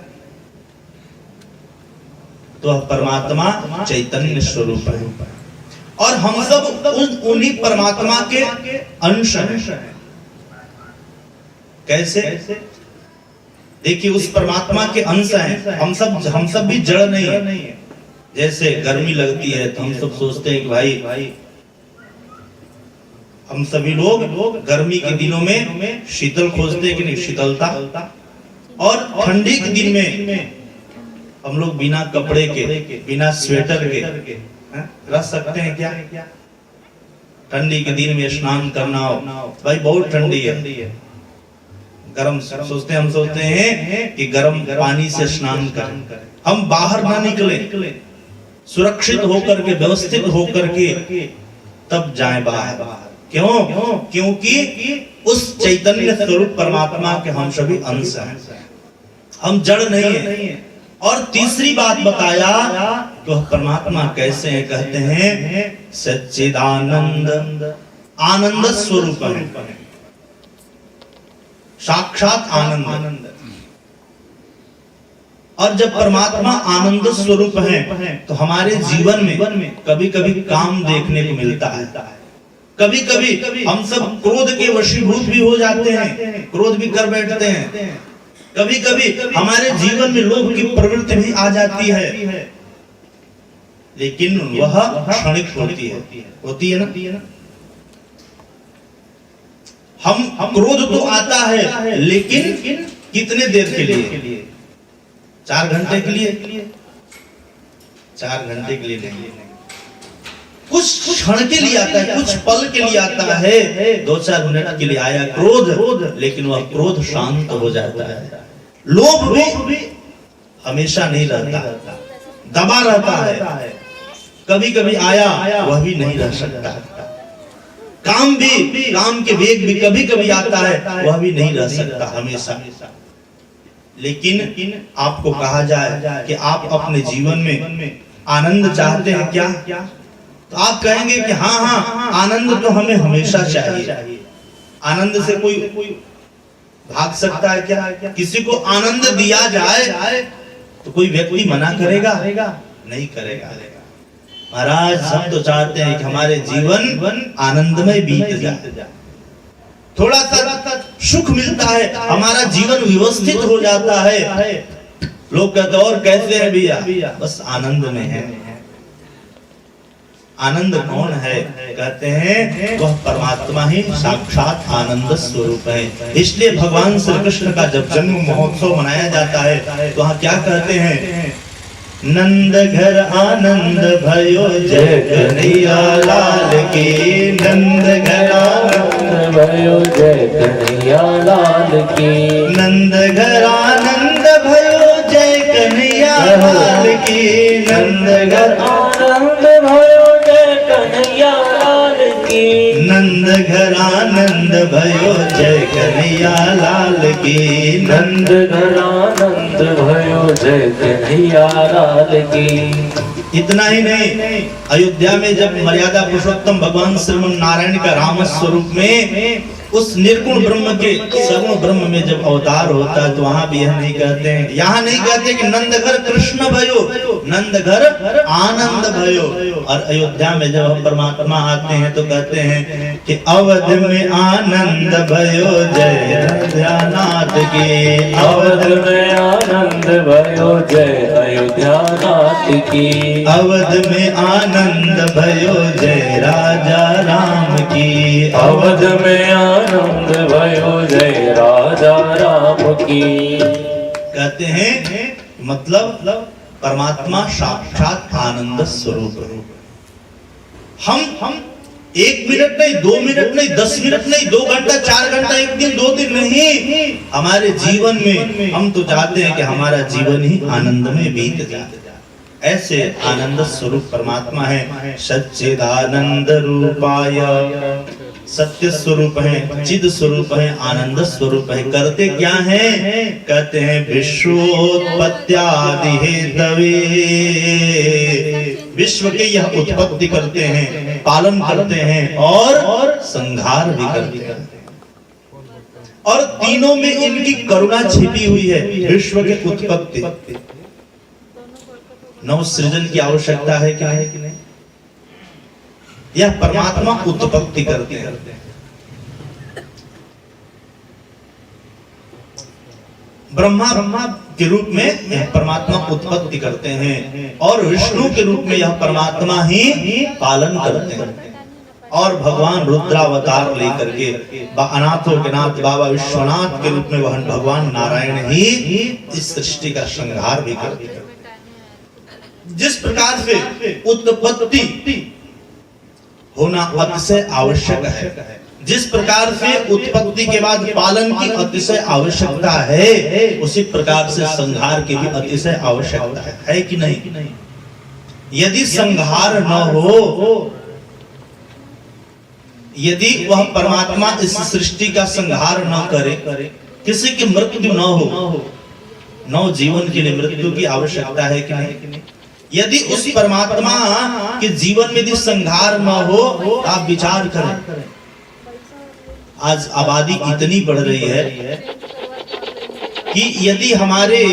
तो वह परमात्मा चैतन्य स्वरूप है और हम सब उन्हीं परमात्मा के अंश हैं। कैसे? देखिए, उस परमात्मा के अंश हैं। हम सब भी जड़ नहीं है। जैसे गर्मी लगती है तो हम सब सोचते हैं कि भाई हम सभी लोग गर्मी के दिनों में शीतल खोजते हैं कि नहीं, शीतलता। और ठंडी के दिन में हम लोग बिना कपड़े के, बिना स्वेटर के रह सकते हैं क्या? ठंडी के दिन में स्नान करना हो, भाई बहुत ठंडी है, गर्म सोचते हैं कि गर्म पानी से स्नान करें। हम बाहर ना निकले, सुरक्षित होकर के, व्यवस्थित होकर के तब जाएं बाहर। क्यों? क्योंकि उस चैतन्य स्वरूप परमात्मा के हम सभी अंश हैं, हम जड़ नहीं है। और तीसरी बात बताया कि वह परमात्मा कैसे है, कहते हैं सच्चिदानंद, आनंद स्वरूप है, साक्षात आनंद। और जब परमात्मा आनंद स्वरूप है तो हमारे जीवन में कभी कभी काम देखने को मिलता है। कभी कभी हम सब क्रोध के वशीभूत भी हो जाते हैं, क्रोध भी कर बैठते हैं। कभी कभी हमारे जीवन में लोभ की प्रवृत्ति भी आ जाती है, लेकिन वह क्षणिक होती है ना। हम क्रोध तो आता है, लेकिन कितने देर के लिए? 4 घंटे के लिए? 4 घंटे के लिए नहीं, कुछ क्षण के लिए आता है, कुछ पल के लिए आता है, 2-4 मिनट के लिए आया क्रोध, लेकिन वह क्रोध शांत हो जाता है। लोभ भी हमेशा नहीं रहता, दबा रहता है, कभी कभी आया वह भी नहीं रह सकता। काम के वेग भी कभी कभी आता है, वह भी नहीं रह सकता हमेशा। लेकिन आपको कहा जाए कि आप अपने जीवन में आनंद चाहते हैं क्या, तो आप कहेंगे कि हाँ, आनंद तो हमें हमेशा चाहिए। आनंद से कोई भाग सकता है क्या? किसी को आनंद दिया जाए तो कोई व्यक्ति मना करेगा? नहीं करेगा। महाराज, हम तो चाहते हैं कि हमारे जीवन आनंदमय बीत जाए, थोड़ा सा सुख मिलता है, हमारा जीवन व्यवस्थित हो जाता है। लोग कहते और कैसे है भैया? बस आनंद में है। आनंद कौन है? कहते हैं वह परमात्मा ही साक्षात आनंद स्वरूप है। इसलिए भगवान श्री कृष्ण का जब जन्म महोत्सव मनाया जाता है तो वहाँ क्या कहते हैं? नंद घर आनंद भयो जय कन्हैया लाल की, नंद घर आनंद भयो जय कन्हैया लाल की, नंद घर आनंद भयो जय कन्हैया लाल की, नंद घर आनंद भयो जय कन्हैया लाल की, नंद घर आनंद भयो जय कन्हैया लाल की, नंद घर आनंद भयो जय कन्हैया लाल की। इतना ही नहीं, अयोध्या में जब मर्यादा पुरुषोत्तम भगवान श्रीमन नारायण का राम स्वरूप में उस निर्गुण ब्रह्म के सगुण ब्रह्म में जब अवतार होता है तो वहां भी यह नहीं कहते हैं, यहाँ नहीं कहते कि नंद घर कृष्ण भयो, नंद घर आनंद भयो। और अयोध्या में जब परमात्मा आते हैं तो कहते हैं कि अवध में आनंद भयो जय अयोध्यानाथ की, अवध में आनंद भयो जय अयोध्यानाथ की, अवध में आनंद भयो जय राजा राम की, अवध में आनंद भयो जय राजा राम की। कहते हैं मतलब परमात्मा साक्षात आनंद स्वरूप है। हम 1 मिनट नहीं, 2 मिनट नहीं, 10 मिनट नहीं, 2 घंटा, 4 घंटा, 1 दिन, 2 दिन नहीं, हमारे जीवन में हम तो चाहते हैं कि हमारा जीवन ही आनंद में बीत जाए। ऐसे आनंद स्वरूप परमात्मा है। सच्चिदानंद रूपाय, सत्य स्वरूप है, चिद स्वरूप है, आनंद स्वरूप है। करते क्या हैं? कहते हैं विश्वोत्पत्त्यादि हेतवे, विश्व के यह उत्पत्ति करते हैं, पालन करते हैं और संहार भी करते हैं। और तीनों में इनकी करुणा छिपी हुई है। विश्व के उत्पत्ति, नव सृजन की आवश्यकता है क्या है कि नहीं? यह परमात्मा उत्पत्ति करते हैं। ब्रह्मा के रूप में यह परमात्मा उत्पत्ति करते हैं और विष्णु के रूप में यह परमात्मा ही पालन करते हैं। और भगवान रुद्रावतार लेकर के अनाथों के नाथ बाबा विश्वनाथ के रूप में वह भगवान नारायण ही इस सृष्टि का संहार भी करते हैं। जिस प्रकार से उत्पत्ति होना अतिशय आवश्यक है, जिस प्रकार से उत्पत्ति के बाद पालन की अतिशय आवश्यकता है, उसी प्रकार से संहार की भी अतिशय आवश्यकता है कि नहीं? यदि संहार न हो, यदि वह परमात्मा इस सृष्टि का संहार न करे, किसी की मृत्यु न हो, नव जीवन के लिए मृत्यु की आवश्यकता है कि नहीं? यदि उस परमात्मा के जीवन में यदि संहार न हो, आप विचार करें, आज आबादी इतनी बढ़ रही है कि यदि हमारे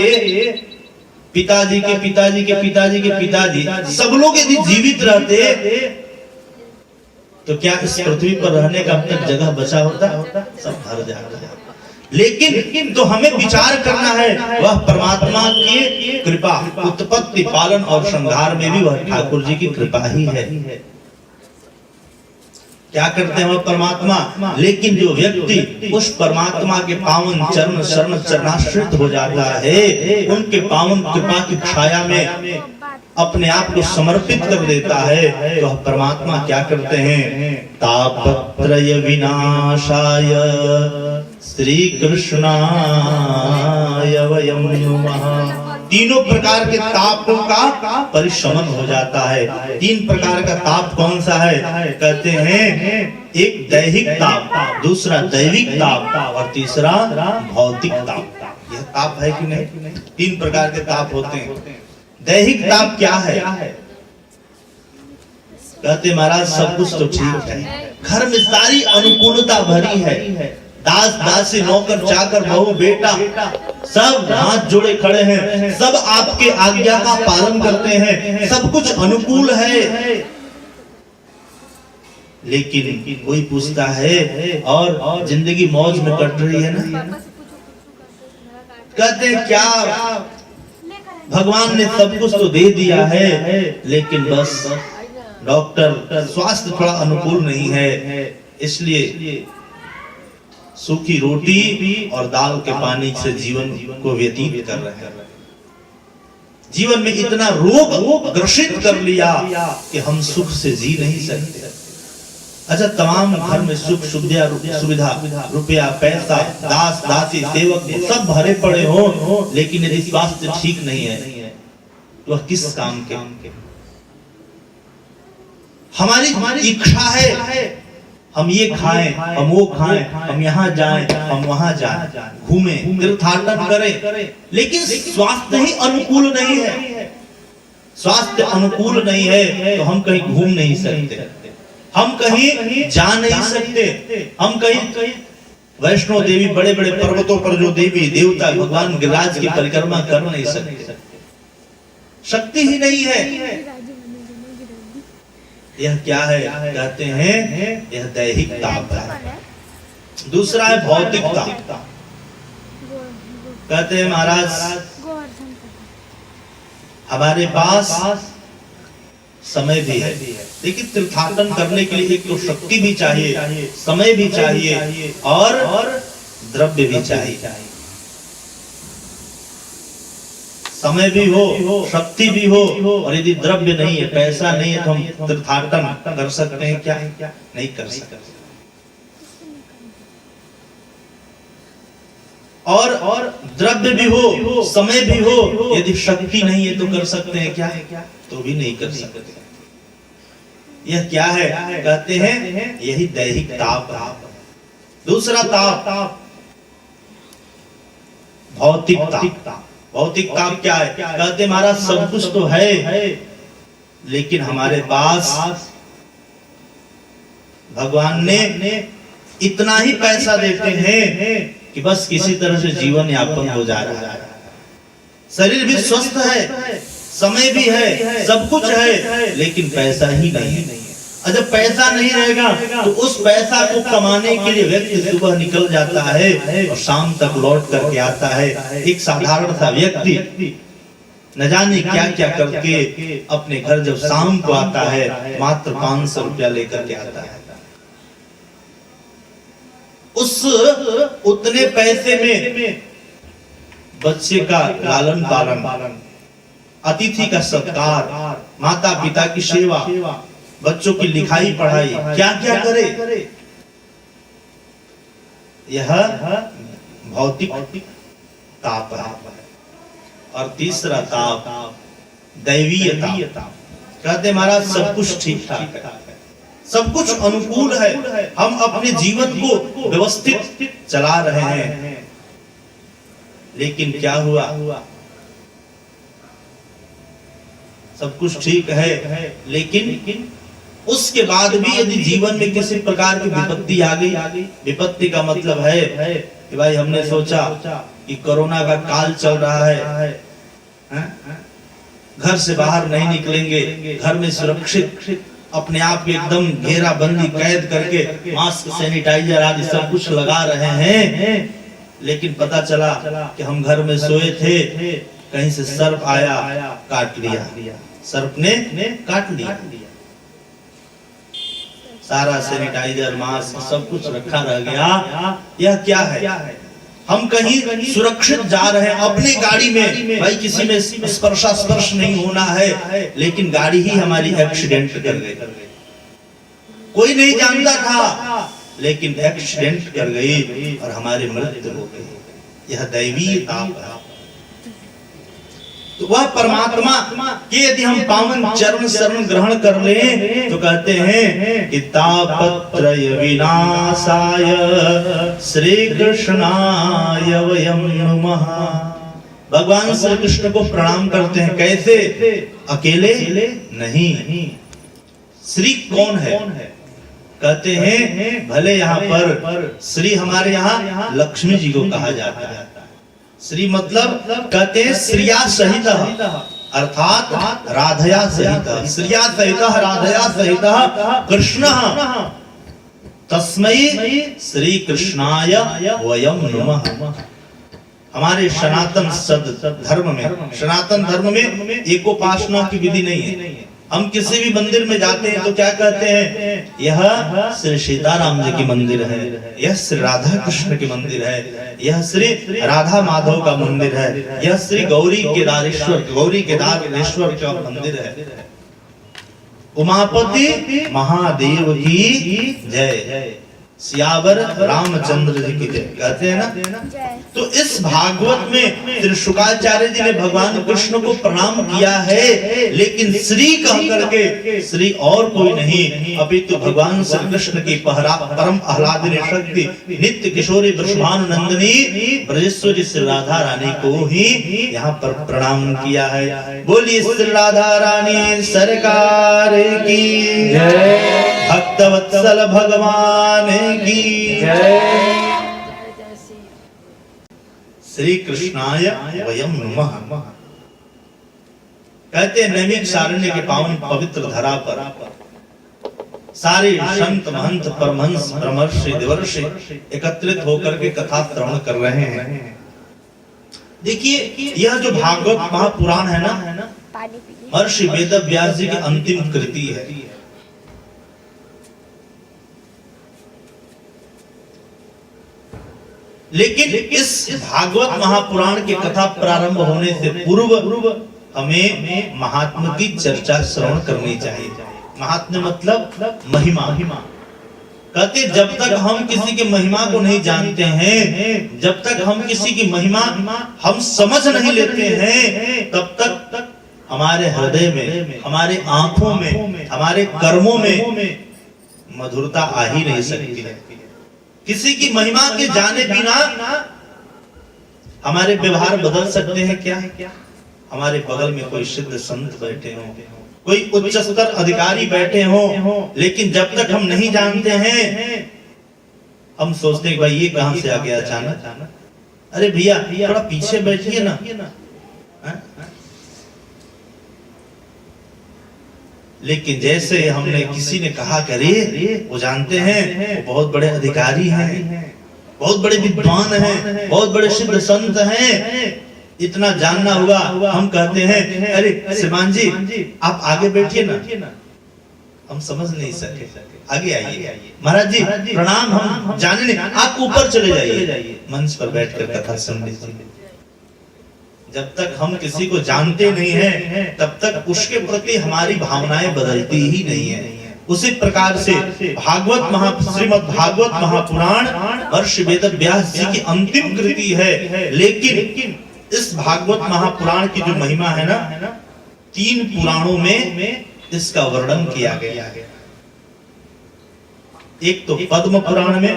पिताजी के पिताजी के पिताजी के पिताजी सब लोग यदि जीवित रहते तो क्या इस पृथ्वी पर रहने का अब तक जगह बचा होता? सब भर जाता। लेकिन तो हमें विचार करना है, वह परमात्मा की कृपा, उत्पत्ति, पालन और संहार में भी वह ठाकुर जी की कृपा ही है। क्या करते हैं वह परमात्मा? लेकिन जो व्यक्ति उस परमात्मा के पावन चरण शरण चरणाश्रित हो जाता है, उनके पावन कृपा की छाया में अपने आप को समर्पित कर देता है, तो वह परमात्मा क्या करते हैं? तापत्रय विनाशाय श्री कृष्णाय वयं नमः। तीनों प्रकार के तापों का परिशमन हो जाता है। 3 प्रकार का ताप कौन सा है? कहते हैं एक दैहिक ताप, दूसरा दैविक ताप और तीसरा भौतिक ताप। यह ताप है कि नहीं? 3 प्रकार के ताप होते हैं। दैहिक ताप क्या है? कहते महाराज सब कुछ तो ठीक है, घर में सारी अनुकूलता भरी है, दास दासी नौकर चाकर बहू बेटा सब हाथ जोड़े खड़े हैं, सब आपके आज्ञा का पालन करते हैं, सब कुछ अनुकूल है। लेकिन कोई पूछता है और जिंदगी मौज में कट रही है ना? कहते हैं क्या भगवान ने सब कुछ तो दे दिया है, लेकिन बस डॉक्टर स्वास्थ्य थोड़ा अनुकूल नहीं है, इसलिए सूखी रोटी और दाल के पानी से जीवन को व्यतीत कर रहे हैं। जीवन में इतना रोग ग्रसित कर लिया कि हम सुख से जी नहीं सकते। अच्छा, तमाम घर में सुख सुविधा रुपया पैसा दास दासी सेवक सब भरे पड़े हो, लेकिन यदि स्वास्थ्य ठीक नहीं है तो किस काम के? हमारी इच्छा है हम ये खाएं, हम वो खाएं, हम यहाँ जाएं, हम वहां जाएं, घूमें, तीर्थाटन करें, लेकिन स्वास्थ्य ही अनुकूल नहीं है। स्वास्थ्य अनुकूल नहीं है तो हम कहीं घूम नहीं सकते, हम कहीं जा नहीं सकते, हम कहीं वैष्णो देवी बड़े बड़े पर्वतों पर जो देवी देवता भगवान गिरिराज की परिक्रमा कर नहीं सकते, शक्ति ही नहीं है। यह क्या है? कहते हैं यह दैहिक ताप है। दूसरा है भौतिक ताप। कहते हैं महाराज हमारे पास समय भी है, लेकिन तीर्थाटन करने के लिए एक तो शक्ति भी चाहिए, समय भी चाहिए और द्रव्य भी चाहिए। समय भी हो, शक्ति भी हो, और यदि द्रव्य नहीं है, पैसा नहीं है, तो हम तीर्थाटन कर सकते हैं क्या? नहीं कर सकते। और द्रव्य भी हो, समय भी हो, यदि शक्ति नहीं है तो कर सकते हैं क्या? तो भी नहीं कर सकते। यह क्या है? कहते हैं यही दैहिक ताप है। दूसरा ताप भौतिक ताप। भौतिक ताप क्या है? कहते महाराज सब कुछ तो है, लेकिन हमारे पास भगवान ने इतना ही पैसा देते हैं कि बस किसी तरह से जीवन यापन हो जा रहा है। शरीर भी स्वस्थ है, समय भी है, सब कुछ है, लेकिन पैसा ही नहीं है। और जब पैसा नहीं रहेगा तो उस पैसा को कमाने के लिए व्यक्ति सुबह निकल जाता है और शाम तक लौट करके आता है। एक साधारण सा व्यक्ति न जाने क्या क्या करके अपने घर जब शाम को आता है, मात्र 500 रुपया लेकर के आता है। उस उतने पैसे में बच्चे का लालन पालन, अतिथि का सत्कार, माता पिता की सेवा, बच्चों की लिखाई पढ़ाई, क्या क्या करे। यह भौतिक ताप है। और तीसरा ताप दैवीय ताप। कहते महाराज सब कुछ ठीक ठाक है, सब कुछ अनुकूल है, हम अपने जीवन को व्यवस्थित चला रहे हैं, लेकिन क्या हुआ? सब कुछ ठीक है, लेकिन उसके बाद भी यदि जीवन में किसी प्रकार की विपत्ति आ गई, विपत्ति का मतलब है कि भाई हमने सोचा कि कोरोना का काल चल रहा है, घर से बाहर नहीं निकलेंगे, घर में सुरक्षित अपने आप एकदम घेराबंदी कैद करके मास्क, सैनिटाइजर आदि सब कुछ लगा रहे हैं, लेकिन पता चला कि हम घर में सोए थे, कहीं से सर्प आया, काट लिया, सर्प ने काट लिया। सारा सैनिटाइजर, मास्क सब कुछ रखा रह गया। यह क्या है? हम कहीं सुरक्षित जा रहे हैं अपनी गाड़ी में, भाई किसी में स्पर्श नहीं होना है, लेकिन गाड़ी ही हमारी एक्सीडेंट कर गई। कोई नहीं जानता था, लेकिन एक्सीडेंट कर गई और हमारी मृत्यु हो गई। यह दैवीय ताप है। तो वह परमात्मा के यदि हम पावन चरण शरण ग्रहण कर लें तो कहते हैं कि तापत्रय विनाशाय श्री कृष्णाय वयं नमः। भगवान श्री कृष्ण को प्रणाम करते हैं। कैसे? अकेले नहीं। श्री कौन है? कहते हैं भले यहाँ पर श्री हमारे यहाँ लक्ष्मी जी को कहा जाता है। श्री मतलब कहते हैं श्रिया सहित, अर्थात राधया सहित, श्रिया सहित राधया सहित कृष्ण, तस्मै श्री कृष्णाय वयं नमः। हमारे सनातन धर्म में एकोपासना की विधि नहीं है। हम किसी भी मंदिर में जाते हैं तो क्या कहते हैं? यह श्री सीताराम जी की मंदिर है, यह श्री राधा कृष्ण की मंदिर है, यह श्री राधा माधव का मंदिर है, यह श्री गौरी केदारेश्वर का मंदिर है। उमापति महादेव की जय। सियावर रामचंद्र जी की जय कहते हैं ना। जय। तो इस भागवत में श्री शुकाचार्य जी ने भगवान कृष्ण को प्रणाम किया है, लेकिन श्री कह करके श्री और कोई नहीं अपितु भगवान श्री कृष्ण की परम आह्लादनीय शक्ति नित्य किशोरी वृषभानुनंदिनी ब्रजेश्वरी श्री राधा रानी को ही यहाँ पर प्रणाम किया है। बोलिए श्री राधा रानी सरकार की जय। भक्तवत्सल भगवान की जय। श्री कृष्णाय वयं नमः। कहते हैं नैमिष सारण्य के पावन पवित्र धरा पर सारे संत महंत परमहंस ब्रह्मर्षि देवर्षि एकत्रित होकर के कथा श्रवण कर रहे हैं। देखिए यह जो भागवत महापुराण है ना, पानी पी। महर्षि वेद व्यास जी की अंतिम कृति है। लेकिन इस भागवत महापुराण की कथा प्रारंभ होने से पूर्व हमें महात्मा की चर्चा श्रवण करनी चाहिए। महात्मा मतलब महिमा। कहते जब तक हम किसी की महिमा को नहीं जानते हैं, जब तक हम किसी की महिमा हम समझ नहीं लेते हैं, तब तक हमारे हृदय में, हमारे आंखों में, हमारे कर्मों में मधुरता आ ही नहीं सकती है। किसी की महिमा के जाने बिना हमारे व्यवहार बदल सकते हैं क्या? हमारे बगल में कोई सिद्ध संत बैठे हों, कोई उच्च स्तर अधिकारी बैठे हों, लेकिन जब तक हम नहीं जानते हैं हम सोचते हैं भाई ये कहां से आ गया अचानक। अरे भैया थोड़ा पीछे बैठिए ना। लेकिन जैसे हमने किसी ने कहा करे वो जानते हैं वो बहुत बड़े अधिकारी हैं, बहुत बड़े विद्वान हैं, बहुत बड़े सिद्ध संत हैं, इतना जानना हुआ, हम कहते हैं अरे श्रीमान जी आप आगे बैठिए ना। हम समझ नहीं सके, आगे आइए। महाराज जी प्रणाम, हम जाने नहीं, आप ऊपर चले जाइए, मंच पर बैठकर कथा सुन लीजिए। जब तक हम किसी को जानते नहीं हैं तब तक उसके प्रति हमारी भावनाएं बदलती ही नहीं है। उसी प्रकार से श्रीमद् भागवत महापुराण महर्षि वेद व्यास जी की अंतिम कृति है। लेकिन इस भागवत महापुराण की जो महिमा है ना, 3 पुराणों में इसका वर्णन किया गया है। एक तो पद्म पुराण में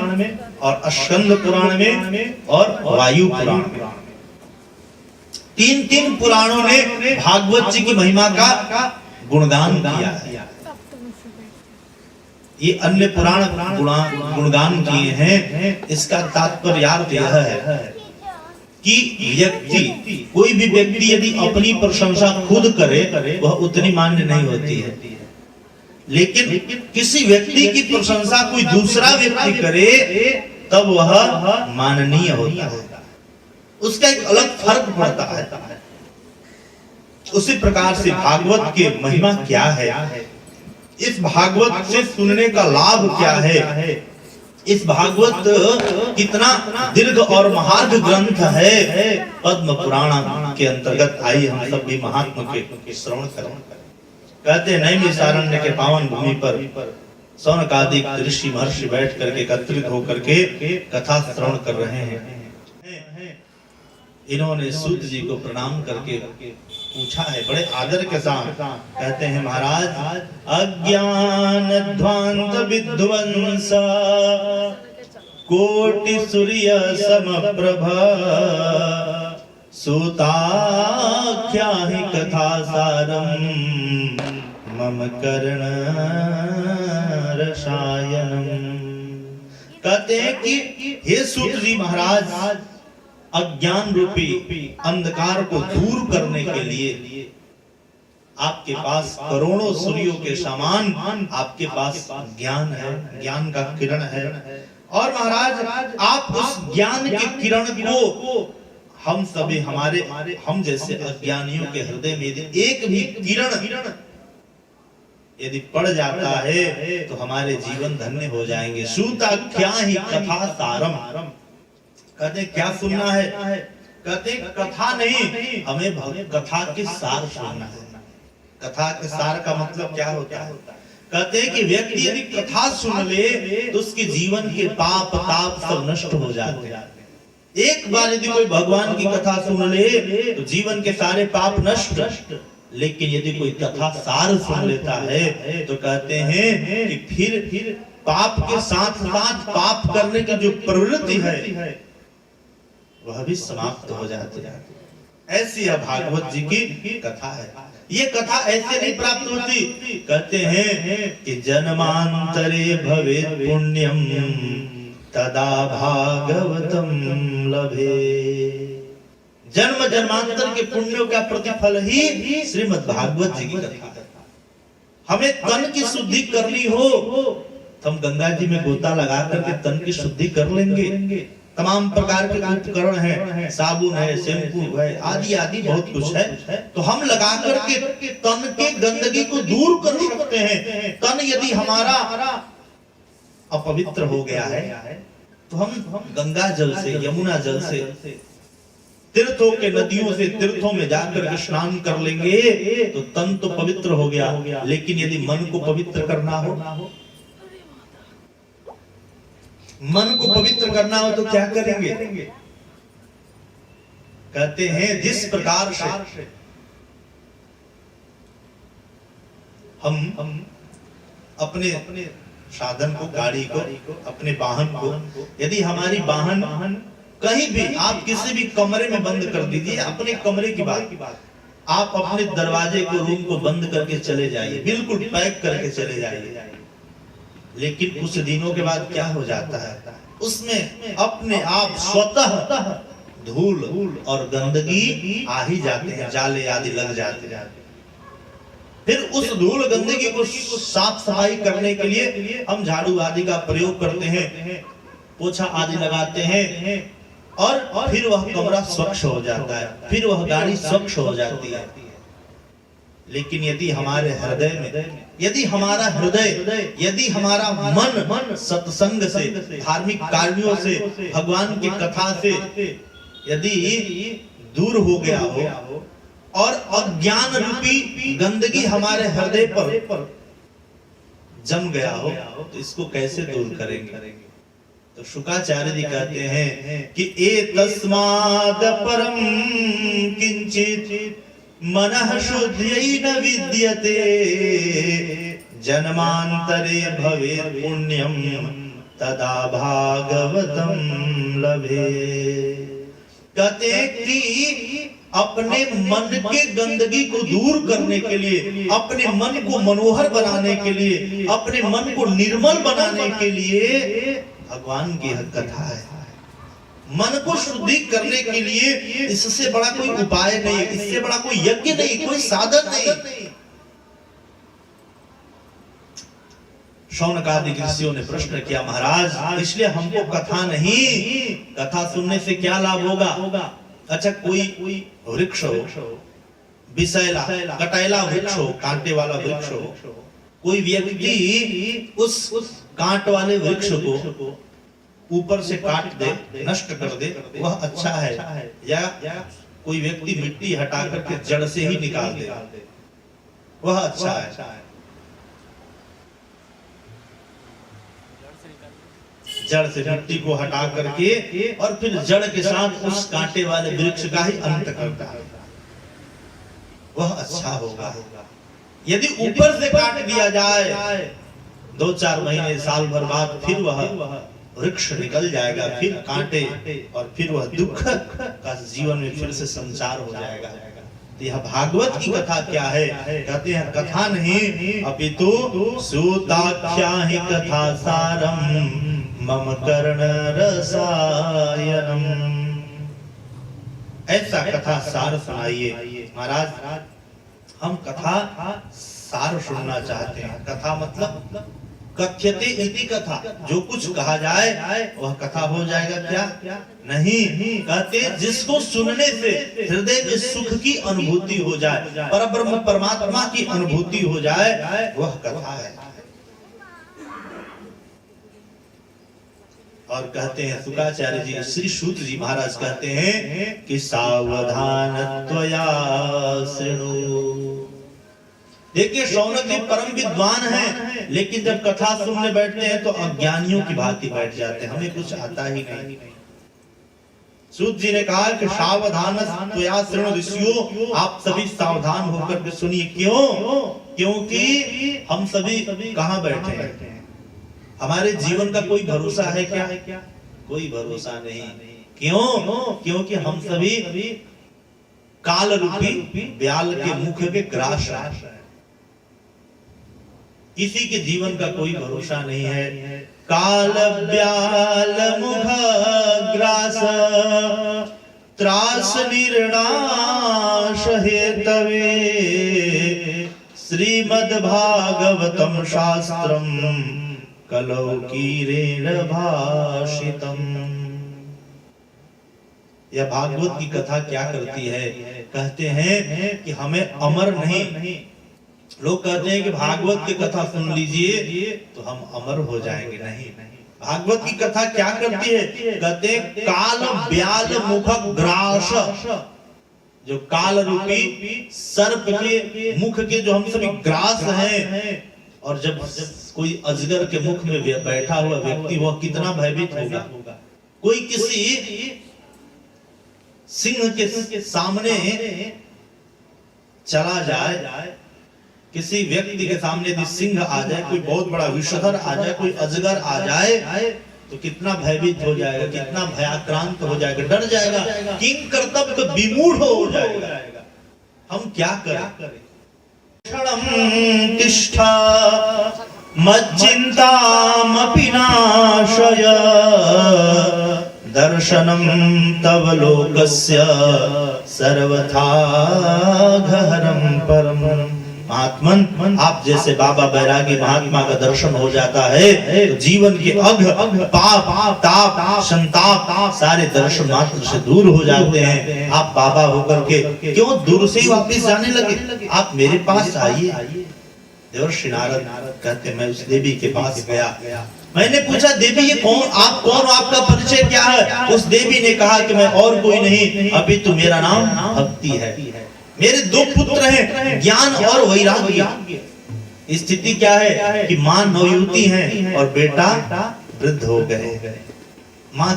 और स्कंद पुराण में और वायु पुराण में। 3 पुराणों ने भागवत जी की महिमा का गुणगान किया है। ये अन्य पुराण गुणगान किए हैं। इसका तात्पर्य यह है कि कोई भी व्यक्ति यदि अपनी प्रशंसा खुद करे वह उतनी मान्य नहीं होती है, लेकिन किसी व्यक्ति की प्रशंसा कोई दूसरा व्यक्ति करे तब वह माननीय होता है, उसका एक अलग फर्क पड़ता है। उसी प्रकार से भागवत की महिमा क्या है, इस भागवत से सुनने का लाभ क्या है, इस भागवत कितना दीर्घ और महार्घ ग्रंथ है। पद्म पुराण के अंतर्गत आइए हम सब भी महात्मा के श्रवण करें। कहते हैं नैमिषारण्य के पावन भूमि पर सौनकादिक ऋषि महर्षि बैठ करके एकत्रित होकर के कथा श्रवण कर रहे हैं। इन्होंने सूत जी को प्रणाम करके पूछा है बड़े आदर के साथ। कहते हैं महाराज अज्ञान ध्वांत विध्वंस कोटि सूर्य समप्रभा सूताख्याहि कथा सारम मम कर्ण रसायनम। कहते हैं कि हे सूत जी महाराज अज्ञान रूपी अंधकार को दूर करने के लिए आपके पास करोड़ों सूर्यों के समान आपके पास ज्ञान है, ज्ञान का किरण है। और महाराज आप उस ज्ञान के किरण को हम सभी हम जैसे अज्ञानियों के हृदय में यदि एक भी किरण यदि पड़ जाता है तो हमारे जीवन धन्य हो जाएंगे। सूताख्याहि कथा सारम। कहते क्या सुनना है? कहते कथा नहीं, हमें कथा के सार सुनना है। कथा के सार का मतलब क्या होता है? कहते हैं कि व्यक्ति यदि कथा सुन ले तो उसके जीवन के पाप ताप सब नष्ट हो जाते हैं। एक बार यदि कोई भगवान की कथा सुन ले तो जीवन के सारे पाप नष्ट। लेकिन यदि कोई कथा सार सुन लेता है तो कहते हैं कि फिर पाप के साथ साथ पाप करने की जो प्रवृत्ति है वह भी समाप्त हो जाती है। ऐसी है भागवत जी की कथा है। ये कथा ऐसे नहीं प्राप्त होती। कहते हैं कि जन्मांतरे भवे पुण्यम तदा भागवतम लभे। जन्म जन्मांतर के पुण्यों का प्रतिफल ही श्रीमद् भागवत जी की कथा है। हमें तन की शुद्धि करनी हो तो हम गंगा जी में गोता लगा करके तन की शुद्धि कर लेंगे। तमाम प्रकार के उपकरण हैं, साबुन है, शैम्पू है, आदि आदि बहुत कुछ है, तो हम लगा करके तन के गंदगी को दूर कर सकते हैं। तन यदि हमारा अपवित्र हो गया है तो हम गंगा जल से, यमुना जल से, तीर्थों के नदियों से, तीर्थों में जाकर के स्नान कर लेंगे तो तन तो पवित्र हो गया। लेकिन यदि मन को पवित्र करना हो, मन को पवित्र करना हो तो क्या करेंगे? कहते हैं जिस प्रकार से हम अपने साधन को, गाड़ी को, अपने वाहन को, यदि हमारी वाहन कहीं भी, आप किसी भी कमरे में बंद कर दीजिए, अपने कमरे की बात, आप अपने दरवाजे को, रूम को बंद करके चले जाइए, बिल्कुल पैक करके चले जाइए। लेकिन कुछ दिनों के बाद क्या हो जाता है, उसमें अपने आप स्वतः धूल और गंदगी आ ही जाते हैं, जाले आदि लग जाते हैं। फिर उस धूल गंदगी को साफ सफाई करने के लिए हम झाड़ू आदि का प्रयोग करते हैं, पोछा आदि लगाते हैं, और फिर वह कमरा स्वच्छ हो जाता है, फिर वह गाड़ी स्वच्छ हो जाती है। लेकिन यदि हमारे हृदय में, यदि हमारा हृदय, यदि हमारा मन सत्संग से, धार्मिक कार्यों से, भगवान की कथा से यदि दूर हो गया हो और अज्ञान रूपी गंदगी हमारे हृदय पर जम गया हो तो इसको कैसे दूर करेंगे? तो शुकाचार्य जी कहते हैं कि एतस्माद् परम किंचित मनः शुद्ध्यै न विद्यते जन्मांतरे भवे पुण्यम तदा भागवतम लभे। कहते हैं कि अपने मन के गंदगी को दूर करने के लिए, अपने मन को मनोहर बनाने के लिए, अपने मन को निर्मल बनाने के लिए भगवान की कथा है। मन को शुद्धि करने के लिए इससे बड़ा कोई उपाय नहीं, इससे बड़ा कोई यज्ञ नहीं, कोई साधन नहीं। शौनकादि ऋषियों ने प्रश्न किया, महाराज इसलिए हमको कथा नहीं, कथा सुनने से क्या लाभ होगा? अच्छा कोई वृक्ष हो, विषैला कटैला वृक्ष हो, कांटे वाला वृक्ष हो, कोई व्यक्ति उस कांट वाले वृक्ष को ऊपर से काट दे, नष्ट कर दे, वह अच्छा है? या कोई व्यक्ति मिट्टी हटा करके जड़ से ही निकाल दे, वह अच्छा है? जड़ से मिट्टी को हटा करके और फिर जड़ के साथ उस कांटे वाले वृक्ष का ही अंत करता है, वह अच्छा होगा। यदि ऊपर से काट दिया जाए 2-4 महीने, साल भर बाद फिर वह वृक्ष निकल जाएगा, फिर कांटे, और फिर वह दुख का जीवन में फिर से संचार हो जाएगा। यह भागवत की कथा क्या है? कहते हैं कथा नहीं अपितु सूताख्या ही कथा सारम मम कर्ण रसायनम। ऐसा कथा सार सुनाइए। महाराज हम कथा सार सुनना चाहते हैं। कथा मतलब कथ्यते इति कथा, जो कुछ कहा जाए वह कथा हो जाएगा क्या? नहीं, कहते जिसको सुनने से हृदय में सुख की अनुभूति हो जाए, परब्रह्म परमात्मा की अनुभूति हो जाए, वह कथा है। और कहते हैं शुकाचार्य जी, श्री सूत जी महाराज कहते हैं कि सावधान त्वया शृणु। देखिए शौनक जी परम विद्वान हैं, लेकिन जब कथा सुनने बैठते हैं तो अज्ञानियों की भांति बैठ जाते हैं, हमें कुछ आता ही नहीं। सूत जी ने कहा कि सावधान त्वया शृणु ऋषियों, आप सभी सावधान होकर के सुनिए। क्यों? क्योंकि हम सभी कहां बैठे हैं? हमारे जीवन का कोई भरोसा है क्या? कोई भरोसा नहीं। क्यों? क्योंकि हम सभी काल रूपी ब्याल के मुख के ग्रास हैं। किसी के जीवन का कोई भरोसा नहीं है। काल ब्याल मुख ग्रास त्रास निर्णाश हेतवे श्रीमद् भागवतम शास्त्रम कलौकीरेण भाषितम। यह भागवत की कथा क्या करती है? कहते हैं कि हमें अमर नहीं, लोग कहते हैं कि भागवत की कथा सुन लीजिए तो हम अमर हो जाएंगे। नहीं, भागवत की कथा क्या करती है? कहते हैं काल ब्याल मुख ग्रास, जो काल रूपी सर्प के मुख के जो हम सभी ग्रास हैं, और जब कोई अजगर के मुख में बैठा हुआ व्यक्ति वह कितना भयभीत होगा। कोई किसी सिंह के सामने चला जाए, किसी व्यक्ति के सामने यदि सिंह आ जाए, कोई बहुत बड़ा विषधर आ जाए, कोई अजगर आ जाए, तो कितना भयभीत हो जाएगा, कितना भयाक्रांत हो जाएगा, डर जाएगा, किंग कर्तव्य विमूढ़ हो जाएगा। हम क्या करें? क्षणं तिष्ठा मच्चिन्तामपि नाशय दर्शनं तव लोकस्य सर्वथा गहरं परम। महात्मन, आप जैसे बाबा बैरागी महात्मा का दर्शन हो जाता है तो जीवन के अघ पाप ताप संताप सारे दर्शन मात्र से दूर हो जाते हैं। आप बाबा होकर के क्यों दूर से ही वापस जाने लगे? आप मेरे पास आइए। देवर्षि नारद कहते मैं उस देवी के पास गया, मैंने पूछा देवी ये कौन, आप कौन, आपका परिचय क्या है? उस देवी ने कहा कि मैं और कोई नहीं, अभी तो मेरा नाम भक्ति है। मेरे दो पुत्र हैं, ज्ञान और वैराग्य। स्थिति क्या है कि माँ नवयुवती है और बेटा वृद्ध हो गए। माँ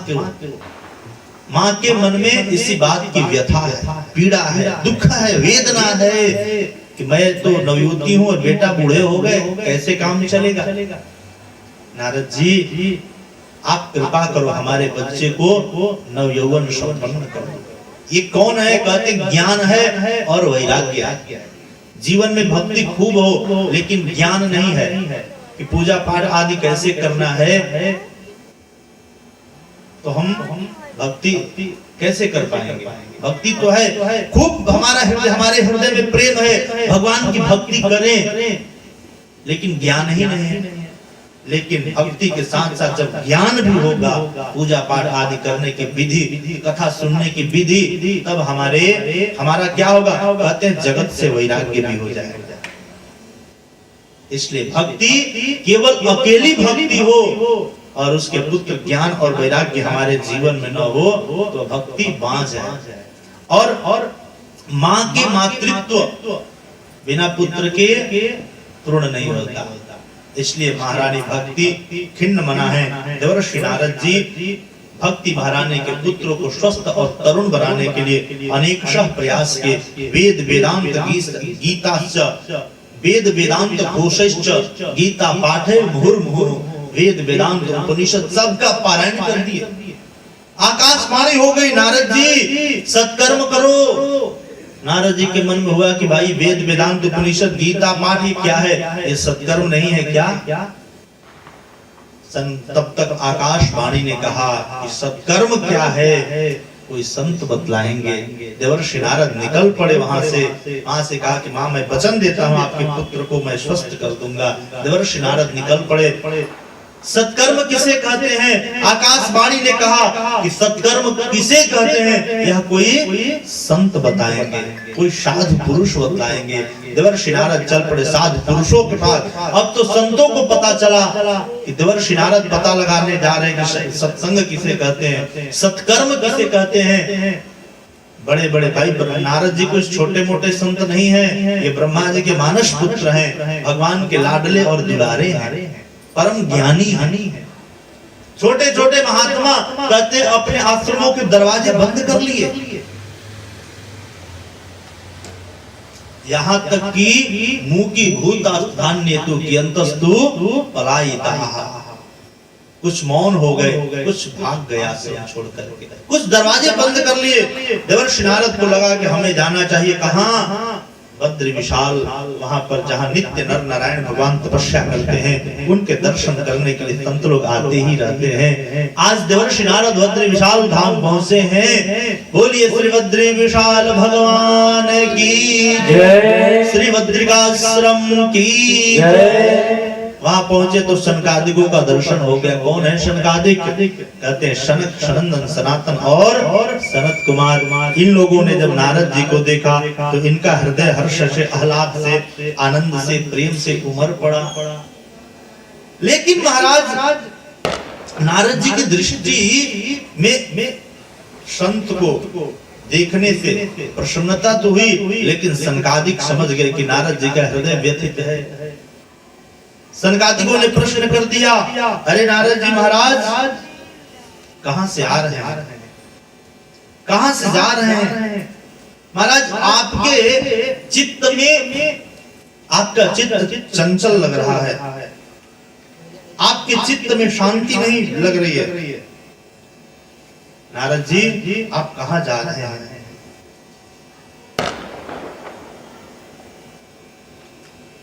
के मन में इसी बात की व्यथा है, पीड़ा है, दुख है, वेदना है कि मैं तो नवयुवती हूँ और बेटा बूढ़े हो गए, कैसे काम चलेगा? नारद जी आप कृपा करो, हमारे बच्चे को नवयौवन संपन्न करो। ये कौन है? कहते ज्ञान है और वैराग्य है। जीवन में भक्ति खूब हो लेकिन ज्ञान नहीं है कि पूजा पाठ आदि कैसे करना है, तो हम भक्ति कैसे कर पाएंगे? भक्ति तो है खूब, हमारे हृदय में प्रेम है, भगवान की भक्ति करें, लेकिन ज्ञान ही नहीं है। लेकिन भक्ति के साथ साथ जब ज्ञान भी होगा, पूजा पाठ आदि करने की विधि, कथा सुनने की विधि, तब हमारा क्या होगा? कहते हैं जगत से वैराग्य भी हो जाएगा। इसलिए भक्ति केवल अकेली भक्ति हो और उसके पुत्र ज्ञान और वैराग्य हमारे जीवन में न हो तो भक्ति बांझ है। और माँ के मातृत्व बिना पुत्र के पूर्ण नहीं होता। इसलिए महारानी भक्ति खिन्न मना है। देवर्षि नारद जी भक्ति महारानी के पुत्रों को स्वस्थ और तरुण बनाने के लिए अनेक प्रयास के वेद वेदांत गीता वेद वेदांत घोषश्च गीता पाठे मुहुर्मुहुः वेद वेदांत उपनिषद सबका पारायण कर दिए। आकाशवाणी हो गई, नारद जी सत्कर्म करो। नारद जी के मन में हुआ कि भाई वेद वेदांत उपनिषद गीता पाठ ये क्या है? ये सत्कर्म नहीं है क्या? तब तक आकाशवाणी ने कहा कि सत्कर्म क्या है, कोई संत बतलाएंगे। देवर्षि नारद निकल पड़े वहां से कहा कि माँ मैं वचन देता हूँ आपके पुत्र को मैं स्वस्थ कर दूंगा। देवर्षि नारद निकल पड़े। सत्कर्म किसे कहते हैं? आकाशवाणी ने कहा कि सत्कर्म किसे कहते हैं, यह कोई संत बताएंगे, कोई साधु पुरुष बताएंगे। देवर्षि नारद चल पड़े साधु पुरुषों के पास। अब तो संतों को पता चला कि देवर्षि नारद पता लगाने जा रहे हैं कि सत्संग किसे कहते हैं, सत्कर्म किसे कहते हैं। बड़े बड़े भाई नारद जी कुछ छोटे मोटे संत नहीं हैं, ये ब्रह्मा जी के मानस पुत्र हैं, भगवान के लाडले और दुलारे हैं, परम ज्ञानी हैं। छोटे छोटे महात्मा कहते अपने आश्रमों के दरवाजे बंद कर लिए, यहाँ तक कि मुंह की भूत स्थान्यतु की अंतस्तु पलायिता, कुछ मौन हो गए, कुछ भाग गया सब छोड़ करके, कुछ दरवाजे बंद कर लिए। देवर्षि नारद को लगा कि हमें जाना चाहिए, कहाँ? बद्री विशाल, वहां पर जहाँ नित्य नर नारायण भगवान तपस्या करते हैं, उनके दर्शन करने के लिए संत लोग आते ही रहते हैं। आज देवर्षि नारद बद्री विशाल धाम पहुंचे हैं। बोलिए श्री बद्री विशाल भगवान की जय, श्री बद्रिकाश्रम की जय। वहां पहुंचे तो सनकादिकों का दर्शन हो गया। कौन है सनकादिक? कहते हैं सनक, सनंदन, सनातन और सनत कुमार। इन लोगों ने जब नारद जी को देखा तो इनका हृदय हर्ष से, आह्लाद से, आनंद से, प्रेम से उमड़ पड़ा। लेकिन महाराज नारद जी की दृष्टि में संत को देखने से प्रसन्नता तो हुई, लेकिन सनकादिक समझ गए कि नारद जी का हृदय व्यथित है। सनकादिकों ने प्रश्न कर दिया, अरे नारद जी महाराज कहां से आ रहे हैं, कहां से जा रहे हैं? महाराज आपके चित्त में, आपका चित्त चंचल लग रहा है, आपके चित्त में शांति नहीं लग रही है। नारद जी आप कहां जा रहे हैं?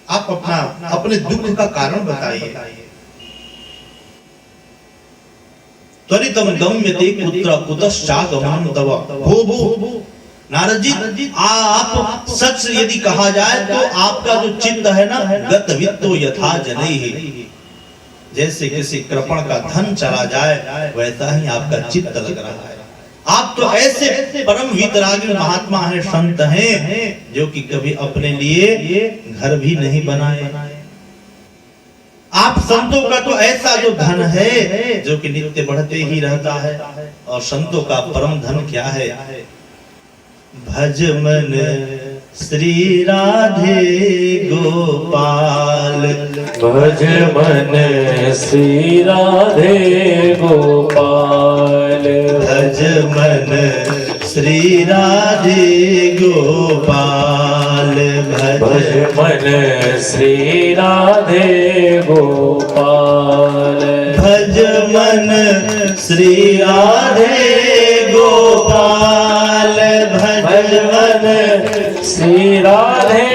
आप अपने दुख का कारण बताइए। त्वरितम गम्यते कुत्र कुतश्चागमनं तव। भो भो नारद जी आप सच यदि कहा जाए तो आपका जो चित्त है ना, गतवित्तो यथा जनैः, जैसे किसी कृपण का धन चला जाए वैसा ही आपका चित्त लग रहा है। आप तो ऐसे परम वितरागी महात्मा हैं, संत हैं, जो कि कभी अपने लिए घर भी नहीं बनाए। आप संतों का तो ऐसा जो धन है जो कि नित्य बढ़ते ही रहता है। और संतों का परम धन क्या है? भज मन श्री राधे गोपाल, भज मन श्री राधे गोपाल, भज मन श्री राधे गोपाल, भज मन श्री राधे गोपाल, भज मन श्री राधे गोपाल, भज मन श्री राधे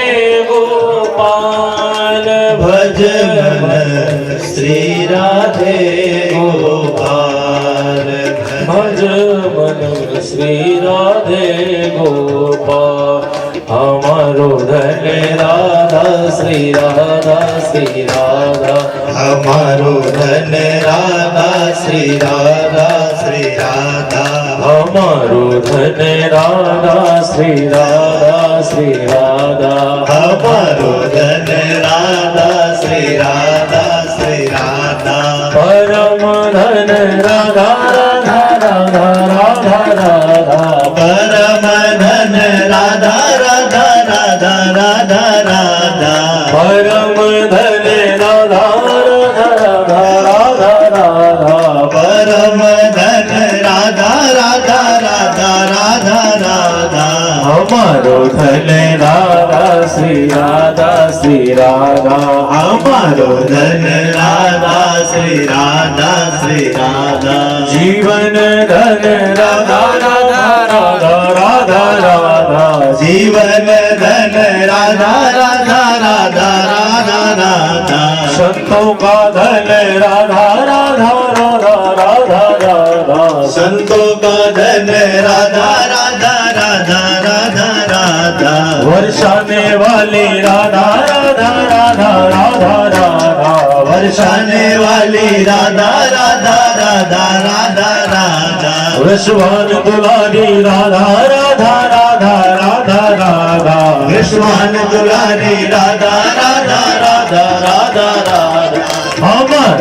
गोपाल, भज मन श्री राधे गोपाल, भज मन श्री राधे गोपाल। हमारो धन राधा श्री राधा, श्री राधा हमारो धन राधा श्री राधा, श्री राधा हमारो धन राधा श्री राधा, श्री राधा हमारो धन राधा श्री राधा, श्री राधा परम धन राधा राधा राधा राधा राधा, परम धन राधा राधा राधा राधा राधा, परम धन राधा राधा राधा राधा, परम धन राधा राधा राधा राधा राधा, हमारो धन राधा श्री राधा, श्री राधा हमारो धन राधा श्री राधा, श्री राधा जीवन धन राधा राधा राधा राधा राधा, जीवन धन राधा राधा राधा राधा राधा, संतों का धन राधा राधा राधा राधा राधा, संतों का धन राधा राधा राधा राधा राधा, वर्षाने वाली राधा राधा राधा राधा राधा, वर्षाने वाली राधा राधा राधा राधा राधा, विश्वान दुलारी राधा राधा राधा राधा राधा, विश्वान दुलारी राधा राधा राधा राधा राधा, हमार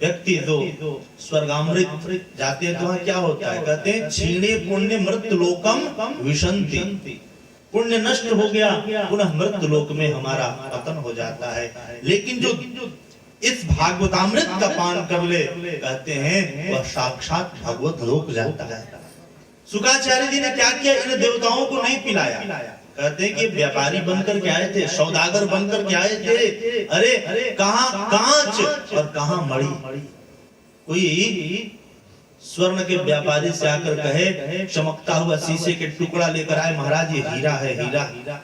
व्यक्ति जो स्वर्गामृत जाते हैं तो वहाँ क्या होता है? कहते हैं क्षीणे पुण्य मृत लोकम विशंति, पुण्य नष्ट हो गया, पुनः मृत लोक में हमारा पतन हो जाता है। लेकिन जो इस भागवतामृत का पान कर ले, कहते हैं वह साक्षात भगवत लोक जाता है। शुक्राचार्य जी ने क्या किया? इन देवताओं को नहीं पिलाया। कहते हैं कि व्यापारी बनकर के आए थे, सौदागर बनकर के आए थे। अरे कहाँ कांच और कहाँ मणि। कोई स्वर्ण के व्यापारी से आकर कहे, चमकता हुआ शीशे के टुकड़ा लेकर आए, महाराज ये हीरा है, हीरा,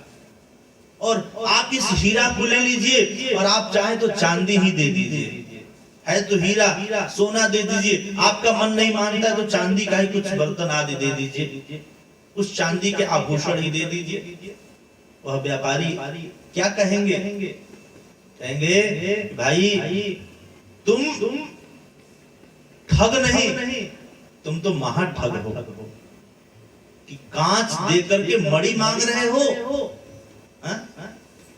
और आप इस हीरा को ले लीजिए और आप चाहें तो चांदी ही दे दीजिए, है तो हीरा, सोना दे दीजिए। आपका मन नहीं मानता तो चांदी का ही कुछ बर्तन आदि दे दीजिए, उस चांदी के आभूषण ही दे दीजिए। वह व्यापारी क्या कहेंगे? कहेंगे भाई तुम ठग नहीं, तुम तो महा ठग हो कि कांच देकर के मणि मांग रहे हो।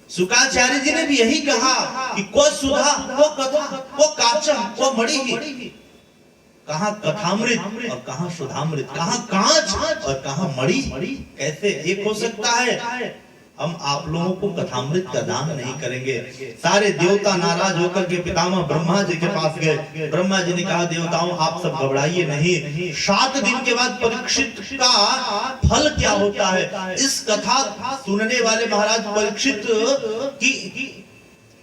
शुक्राचार्य जी ने भी यही कहा कि को सुधा, को कथा, को काचम, को मणि। कहाँ कथामृत और कहाँ सुधामृत, कहाँ कांच और कहाँ मणि। कैसे एक हो सकता है? हम आप लोगों को कथामृत का दान नहीं करेंगे। सारे देवता नाराज होकर के पितामह ब्रह्मा जी के पास गए। ब्रह्मा जी ने कहा, देवताओं आप सब घबराइए नहीं, 7 दिन के बाद परीक्षित का फल क्या होता है, इस कथा सुनने वाले महाराज परीक्षित की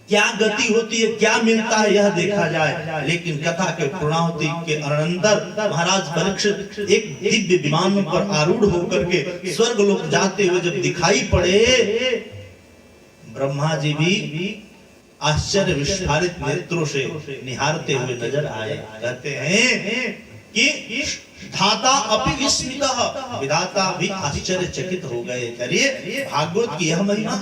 क्या गति होती है, क्या मिलता है, यह देखा जाए। लेकिन कथा के पूर्णाहुति के अनंतर महाराज परीक्षित एक दिव्य विमान पर आरूढ़ होकर के स्वर्ग लोक जाते हुए जब दिखाई पड़े, ब्रह्मा जी भी आश्चर्य विस्फारित नेत्रों से निहारते हुए नजर आए। कहते हैं कि धाता अपि विस्मितः, विधाता भी आश्चर्यचकित हो गए। करिए भागवत की यह महिमा।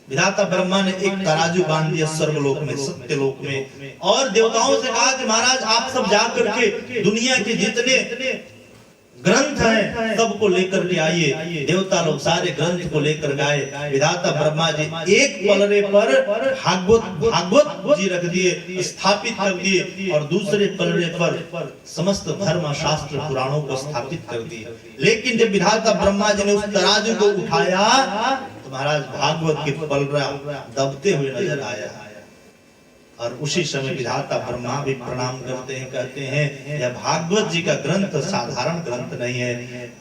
विधाता ब्रह्मा ने एक तराजू बांध दिया स्वर्गलोक में, सत्यलोक में, और देवताओं से कहा कि महाराज आप सब जाकर के दुनिया के जितने ग्रंथ हैं सबको लेकर के आइए। देवता लोग सारे ग्रंथ को लेकर गए। विधाता ब्रह्मा जी एक पलड़े पर भागवत जी रख दिए, स्थापित कर दिए, और दूसरे पलड़े पर समस्त धर्म शास्त्र पुराणों को स्थापित कर दिए। लेकिन जब विधाता ब्रह्मा जी ने उस तराजू को उठाया तो महाराज भागवत के पलड़ा दबते हुए नजर आया। और उसी समय विधाता ब्रह्मा भी प्रणाम करते हैं, कहते हैं यह भागवत जी का ग्रंथ साधारण ग्रंथ नहीं है।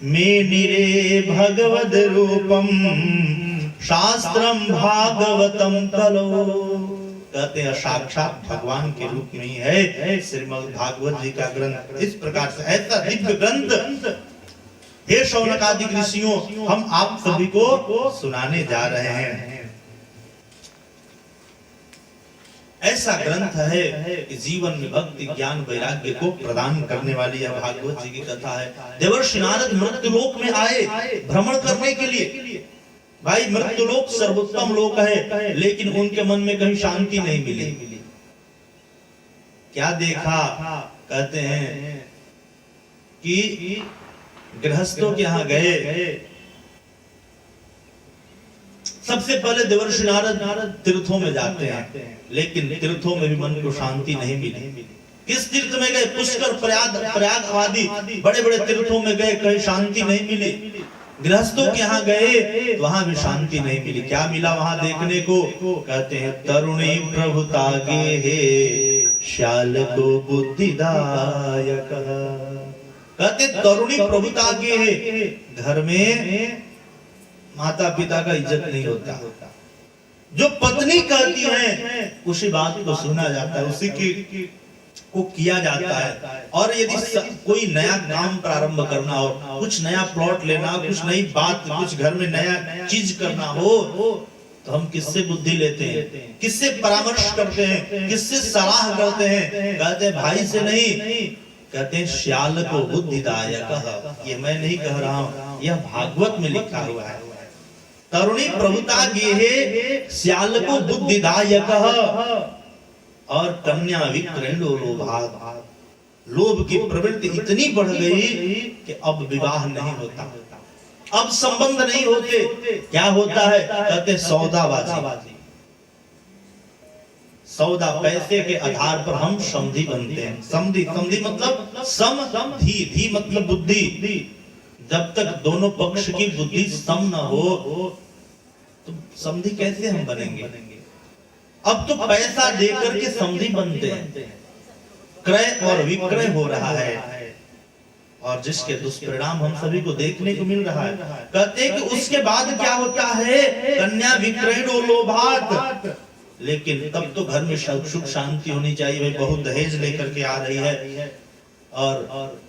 मे निरे भगवद रूपम शास्त्रम भागवतम कलो, कहते हैं साक्षात भगवान के रूप में ही है श्रीमद् भागवत जी का ग्रंथ। इस प्रकार से ऐसा दिव्य ग्रंथ हे शौनकादि ऋषियों हम आप सभी को सुनाने जा रहे हैं। ऐसा ग्रंथ है कि जीवन में भक्ति ज्ञान वैराग्य को प्रदान करने वाली यह भागवत जी की कथा है। देवर्षि नारद मृत्युलोक में आए भ्रमण करने के लिए। भाई मृत्युलोक सर्वोत्तम लोक है, लेकिन उनके मन में कहीं शांति नहीं मिली। क्या देखा? कहते हैं कि गृहस्थों के यहाँ गए। सबसे पहले देवर्षि नारद तीर्थों में जाते हैं, लेकिन तीर्थों में भी मन को शांति नहीं मिली। किस तीर्थ में गए? पुष्कर, प्रयाग आदि बड़े बड़े तीर्थों में गए, कहीं शांति नहीं मिली। गृहस्थों के यहाँ गए, वहां भी शांति नहीं मिली। क्या मिला वहां देखने को? कहते हैं तरुणी प्रभुता गे हे श्याल को बुद्धिदायक। कहते तरुणी प्रभुता गे हे, घर में माता पिता का इज्जत नहीं होता। जो पत्नी कहती है उसी बात को सुना जाता है, उसी की को किया जाता है। और यदि कोई नया काम प्रारंभ करना हो, कुछ नया प्लॉट लेना हो, कुछ नई बात, कुछ घर में नया चीज करना हो, तो हम किससे बुद्धि लेते हैं? किससे परामर्श करते हैं? किससे सलाह करते हैं? कहते हैं भाई से नहीं, कहते हैं श्याल को बुद्धिदायक। ये मैं नहीं कह रहा हूं, यह भागवत में लिखा हुआ है। तरुणी प्रभुता गेहे श्याल को बुद्धिदायक, और कन्या विक्रेणो लोभात्, लोभ की प्रवृत्ति इतनी बढ़ गई कि अब विवाह नहीं होता, अब संबंध नहीं होते। क्या होता है? कहते सौदाबाजी। सौदा पैसे के आधार पर हम समधी बनते हैं। समधी समधी मतलब सम धी धी मतलब बुद्धि। जब तक दोनों पक्ष की बुद्धि सम न हो तो समधी कैसे हम बनेंगे? अब तो पैसा देकर के समधी बनते हैं, क्रय और विक्रय हो रहा है और जिसके दुष्परिणाम हम सभी को देखने को मिल रहा है। कहते हैं कि उसके बाद क्या होता है, कन्या विक्रयणो लोभात। लेकिन तब तो घर में सुख शांति होनी चाहिए। भाई बहुत दहेज लेकर के आ रही है और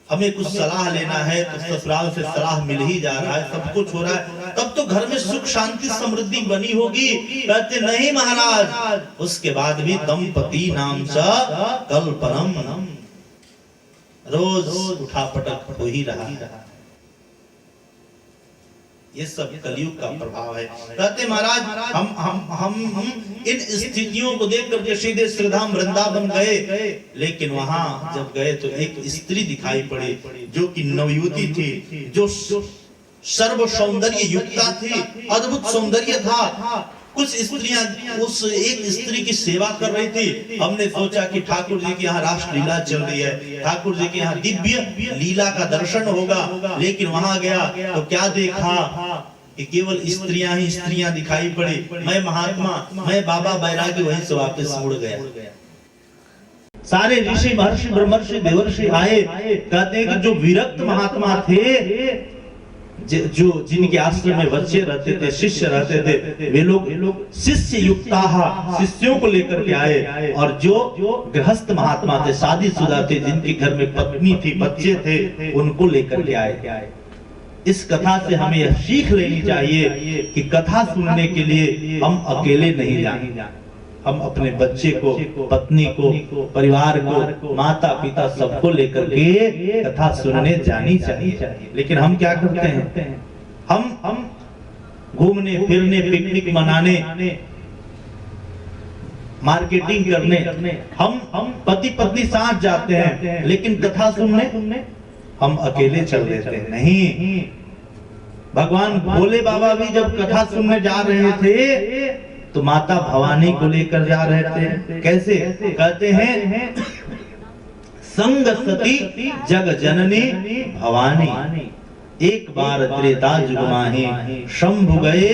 हमें कुछ सलाह लेना है तो ससुराल से सलाह मिल ही जा रहा है, सब कुछ हो रहा है, तब तो घर में सुख शांति समृद्धि बनी होगी। कहते नहीं महाराज, उसके बाद भी दंपति नाम च कल्पनम, रोज उठापटक हो ही रहा है। ये सब कलयुग का प्रभाव है। कहते महाराज हम इन स्थितियों को देख करके सीधे श्रीधाम वृंदावन गए, लेकिन वहां जब गए तो एक स्त्री दिखाई पड़ी जो कि नवयुवती थी, जो सर्व सौंदर्य युक्ता थी, अद्भुत सौंदर्य था। कुछ स्त्रियां उस एक स्त्री की सेवा कर रही थी। हमने सोचा कि ठाकुर जी की यहाँ रास लीला चल रही है, ठाकुर जी के यहाँ दिव्य लीला का दर्शन होगा, लेकिन वहां गया तो क्या देखा कि केवल स्त्रियां ही स्त्रियां दिखाई पड़ी। मैं महात्मा, मैं बाबा बैरागी वहीं से वापस मुड़ गया। सारे ऋषि महर्षि ब्रह्मर्षि देवर्षि आए। कहते हैं कि जो विरक्त महात्मा थे, जो जिनके आश्रम में बच्चे रहते थे, शिष्य रहते थे, वे लोग शिष्य युक्ता शिष्यों को लेकर के आए। और जो गृहस्थ महात्मा थे, शादीशुदा थे, जिनके घर में पत्नी थी, बच्चे थे, उनको लेकर के आए। इस कथा से हमें यह सीख लेनी चाहिए कि कथा सुनने के लिए हम अकेले नहीं जाएं। हम अपने बच्चे को, पत्नी को, परिवार को, माता पिता सबको लेकर के कथा सुनने जानी चाहिए। लेकिन हम क्या करते हैं, हम घूमने फिरने, पिकनिक मनाने, मार्केटिंग करने हम पति पत्नी साथ जाते हैं, लेकिन कथा सुनने हम अकेले चल देते हैं। नहीं, भगवान भोले बाबा भी जब कथा सुनने जा रहे थे तो माता भवानी को लेकर जा रहे थे। कैसे? कहते हैं संग सती जग जननी भवानी, एक बार त्रेता जुग माही, शंभु गए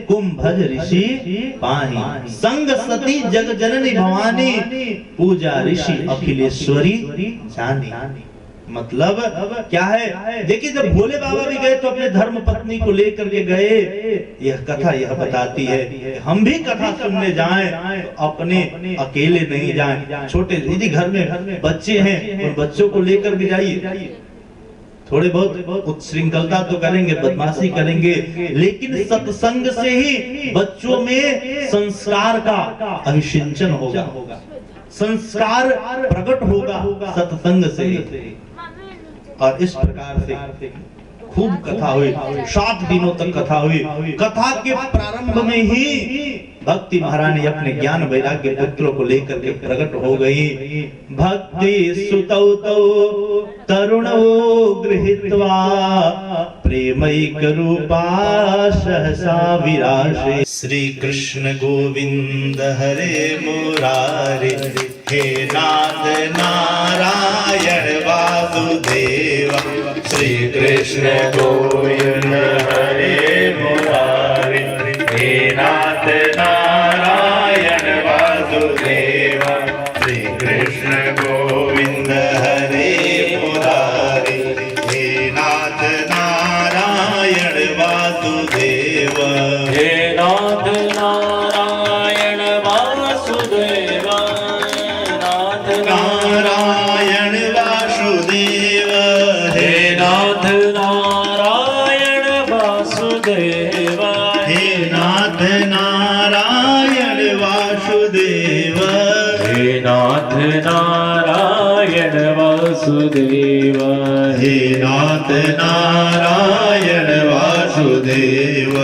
कुंभज ऋषि पाही। संग सती जग जननी भवानी, पूजा ऋषि अखिलेश्वरी जानी। मतलब क्या है? देखिए, जब भोले बाबा भी गए तो अपने धर्म पत्नी को लेकर के गए। यह कथा यह बताती है हम भी कथा सुनने जाएं तो अपने अकेले नहीं जाएं। छोटे यदि घर में बच्चे हैं, उन बच्चों को लेकर के जाइए। थोड़े बहुत उच्छृंखलता तो करेंगे, बदमाशी करेंगे, लेकिन सत्संग से ही बच्चों में संस्कार का अभिसिंचन होगा, संस्कार प्रकट होगा सत्संग से। और इस प्रकार से खूब कथा हुई, 7 दिनों तक कथा हुई। कथा के प्रारंभ में ही भक्ति महारानी अपने ज्ञान वैराग्य पुत्रों को लेकर के प्रकट हो गई। भक्ति सुतौ तौ तरुणौ गृहीत्वा प्रेमैक रूपा सहसा विराजे। श्री कृष्ण गोविंद हरे मुरारे, हे नाथ नारायण वासुदेव। श्री कृष्ण गोविंद हरे मुरारे, हे नाथ नारायण वासुदेव। श्री कृष्ण गोविंद हरे मुरारे, हे नाथ नारायण वासुदेव। हे नाथ नारायण वासुदेव, नाथ नारायण वासुदेव। हे नाथ नारायण वासुदेव, हे नाथ नारायण वासुदेव। हे नाथ नारायण वासुदेव, हे नाथ नारायण वासुदेव।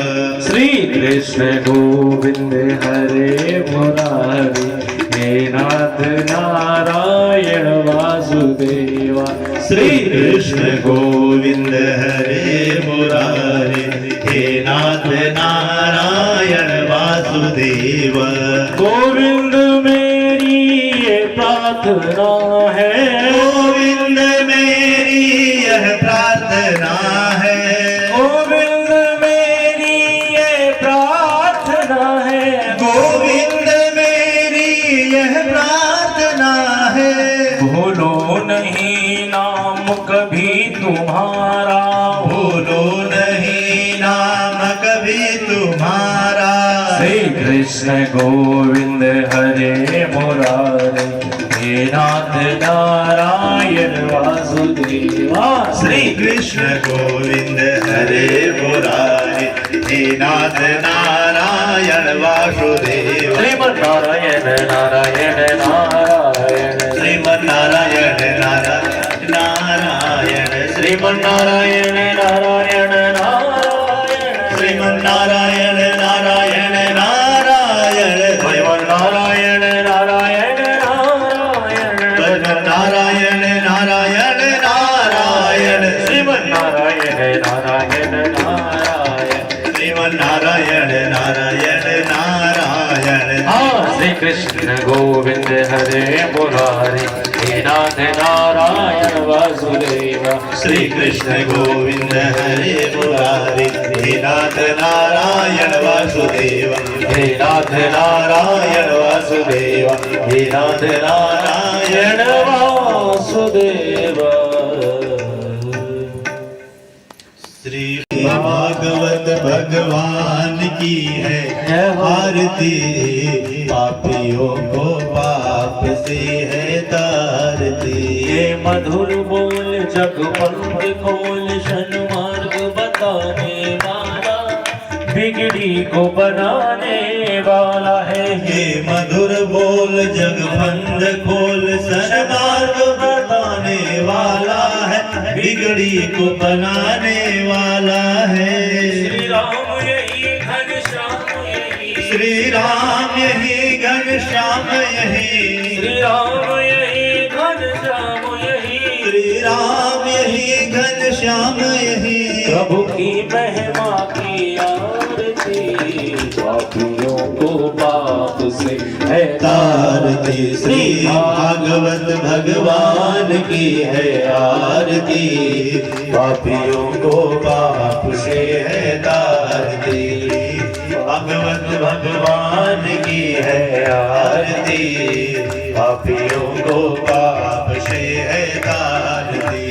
श्री कृष्ण गोविंद हरे मुरारी, हे नाथ नारायण वासुदेव। श्री कृष्ण गोविंद हरे मुरारी, हे नाथ नारायण वासुदेव। गोविंद प्रार्थना है, गोविंद मेरी यह प्रार्थना है, गोविंद मेरी ये प्रार्थना है, गोविंद मेरी यह प्रार्थना है। भूलो नहीं नाम कभी तुम्हारा, भूलो नहीं नाम कभी तुम्हारा। श्री कृष्ण गोविंद हरे मुरारे, हे नाथ नारायण वासुदेवा। श्री कृष्ण गोविंद हरे मुरारे, हे नाथ नारायण वासुदेव। श्रीमन्नारायण नारायण नारायण, श्रीमन्नारायण नारायण नारायण, श्रीमन्नारायण नारायण नारायण, श्रीमन्नारायण नारायण नारायण, श्रीमन्नारायण नारायण नारायण, नारायण नारायण नारायण, श्रीमन्नारायण नारायण नारायण, श्रीमन्नारायण नारायण नारायण। श्री कृष्ण गोविंद हरे मुरारी, हे नाथ नारायण वासुदेव। श्री कृष्ण गोविंद हरे मुरारी, हे नाथ नारायण वासुदेव, हे नाथ नारायण वासुदेव, हे नाथ नारायण वासुदेव। श्री भागवत भगवान की है आरती, पापियों को पाप से है तारती। ये मधुर बोल जगपंथ खोल, सन्मार्ग बताने वाला, बिगड़ी को बनाने वाला है। ये मधुर बोल जगबंध खोल, सन्मार्ग बताने वाला है, बिगड़ी को बनाने वाला है। श्री राम यही घनश्याम यही, श्री राम यही घनश्याम यही, श्री राम यही घनश्याम यही, श्री राम यही घनश्याम यही। प्रभु की महिमा की आरती, पापियों को पाप से है तारती। श्री भागवत भगवान की है आरती, पापियों को पाप से है तारती। भागवत भगवान की है आरती, पापियों को पाप से है तारती।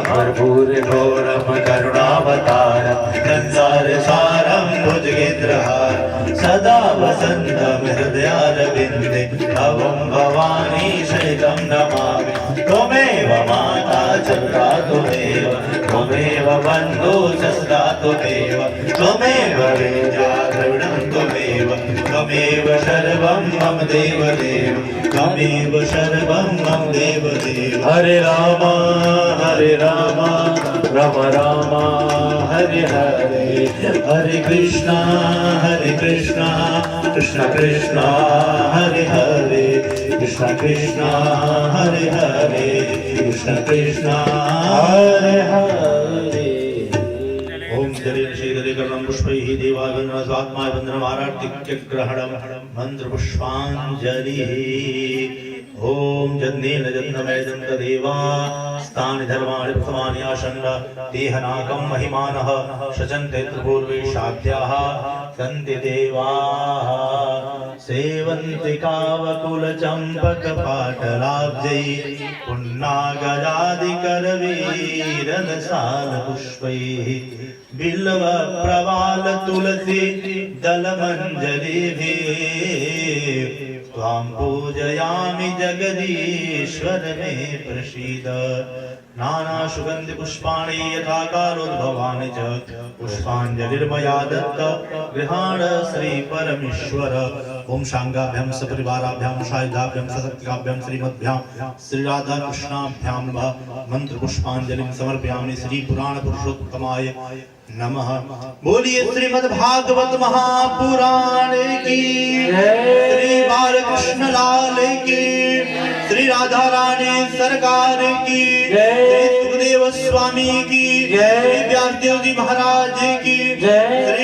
भरपूर घोरम करुणावतार, संसार सारम भुजगेन्द्रहार, सदा वसंतम हृदयारविंदे, भवं भवानी शैलं नमामि। त्वमेव माता चन्द्रा त्वमेव, त्वमेव बन्धु शस्ता त्वमेव, त्वमेव वेद्या द्रविणं त्वमेव, त्वमेव सर्वं मम देवदेव, त्वमेव सर्वं मम देवदेव। हरे राम राम राम हरे हरे, हरे कृष्णा कृष्ण कृष्णा हरे हरे, कृष्ण कृष्णा हरे हरे, कृष्ण कृष्णा हरे हरे। ओम जलेन शीतले कर्णं पुष्पैः देवागन्धर्व स्वात्मा वन्दनमारार्तिक्यग्रहणं मंत्र पुष्पाञ्जलिः। ओम जन्नेन जन्मयजन्त देवा, स्थानि धर्माणि प्रथमानि आशन्न, देहनाकं महिमानः शचन्ते त्रिपूर्वेशाद्याः, सन्ति देवाः सेवन्ति कावकुलचम्पकपाटलाब्जैः, पुण्णागजादिकरवीररसालपुष्पैः, बिल्वप्रवाल तुलसी दलमञ्जरीभिः, त्वां पूजयामि जगदीश्वर मे प्रसीद। नाना सुगंधि पुष्पाणि यथा कालोद्भवानि च, पुष्पाञ्जलिर्मया दत्त गृहाण श्री परमेश्वर। ओम शांगाभ्यां सपरिवाराभ्यां सायुधाभ्यां सशक्तिकाभ्यां श्रीमद्भ्यां श्री राधा कृष्णाभ्यां नमः। मंत्र पुष्पांजलिं समर्पयामि श्री पुराण पुरुषोत्तमाय नमः। बोलिए श्रीमद् भागवत महापुराण की, श्री बालकृष्ण लाल की, श्री राधा रानी सरकार की, श्री सुखदेव स्वामी की, श्री व्यासदेव जी महाराज की, श्री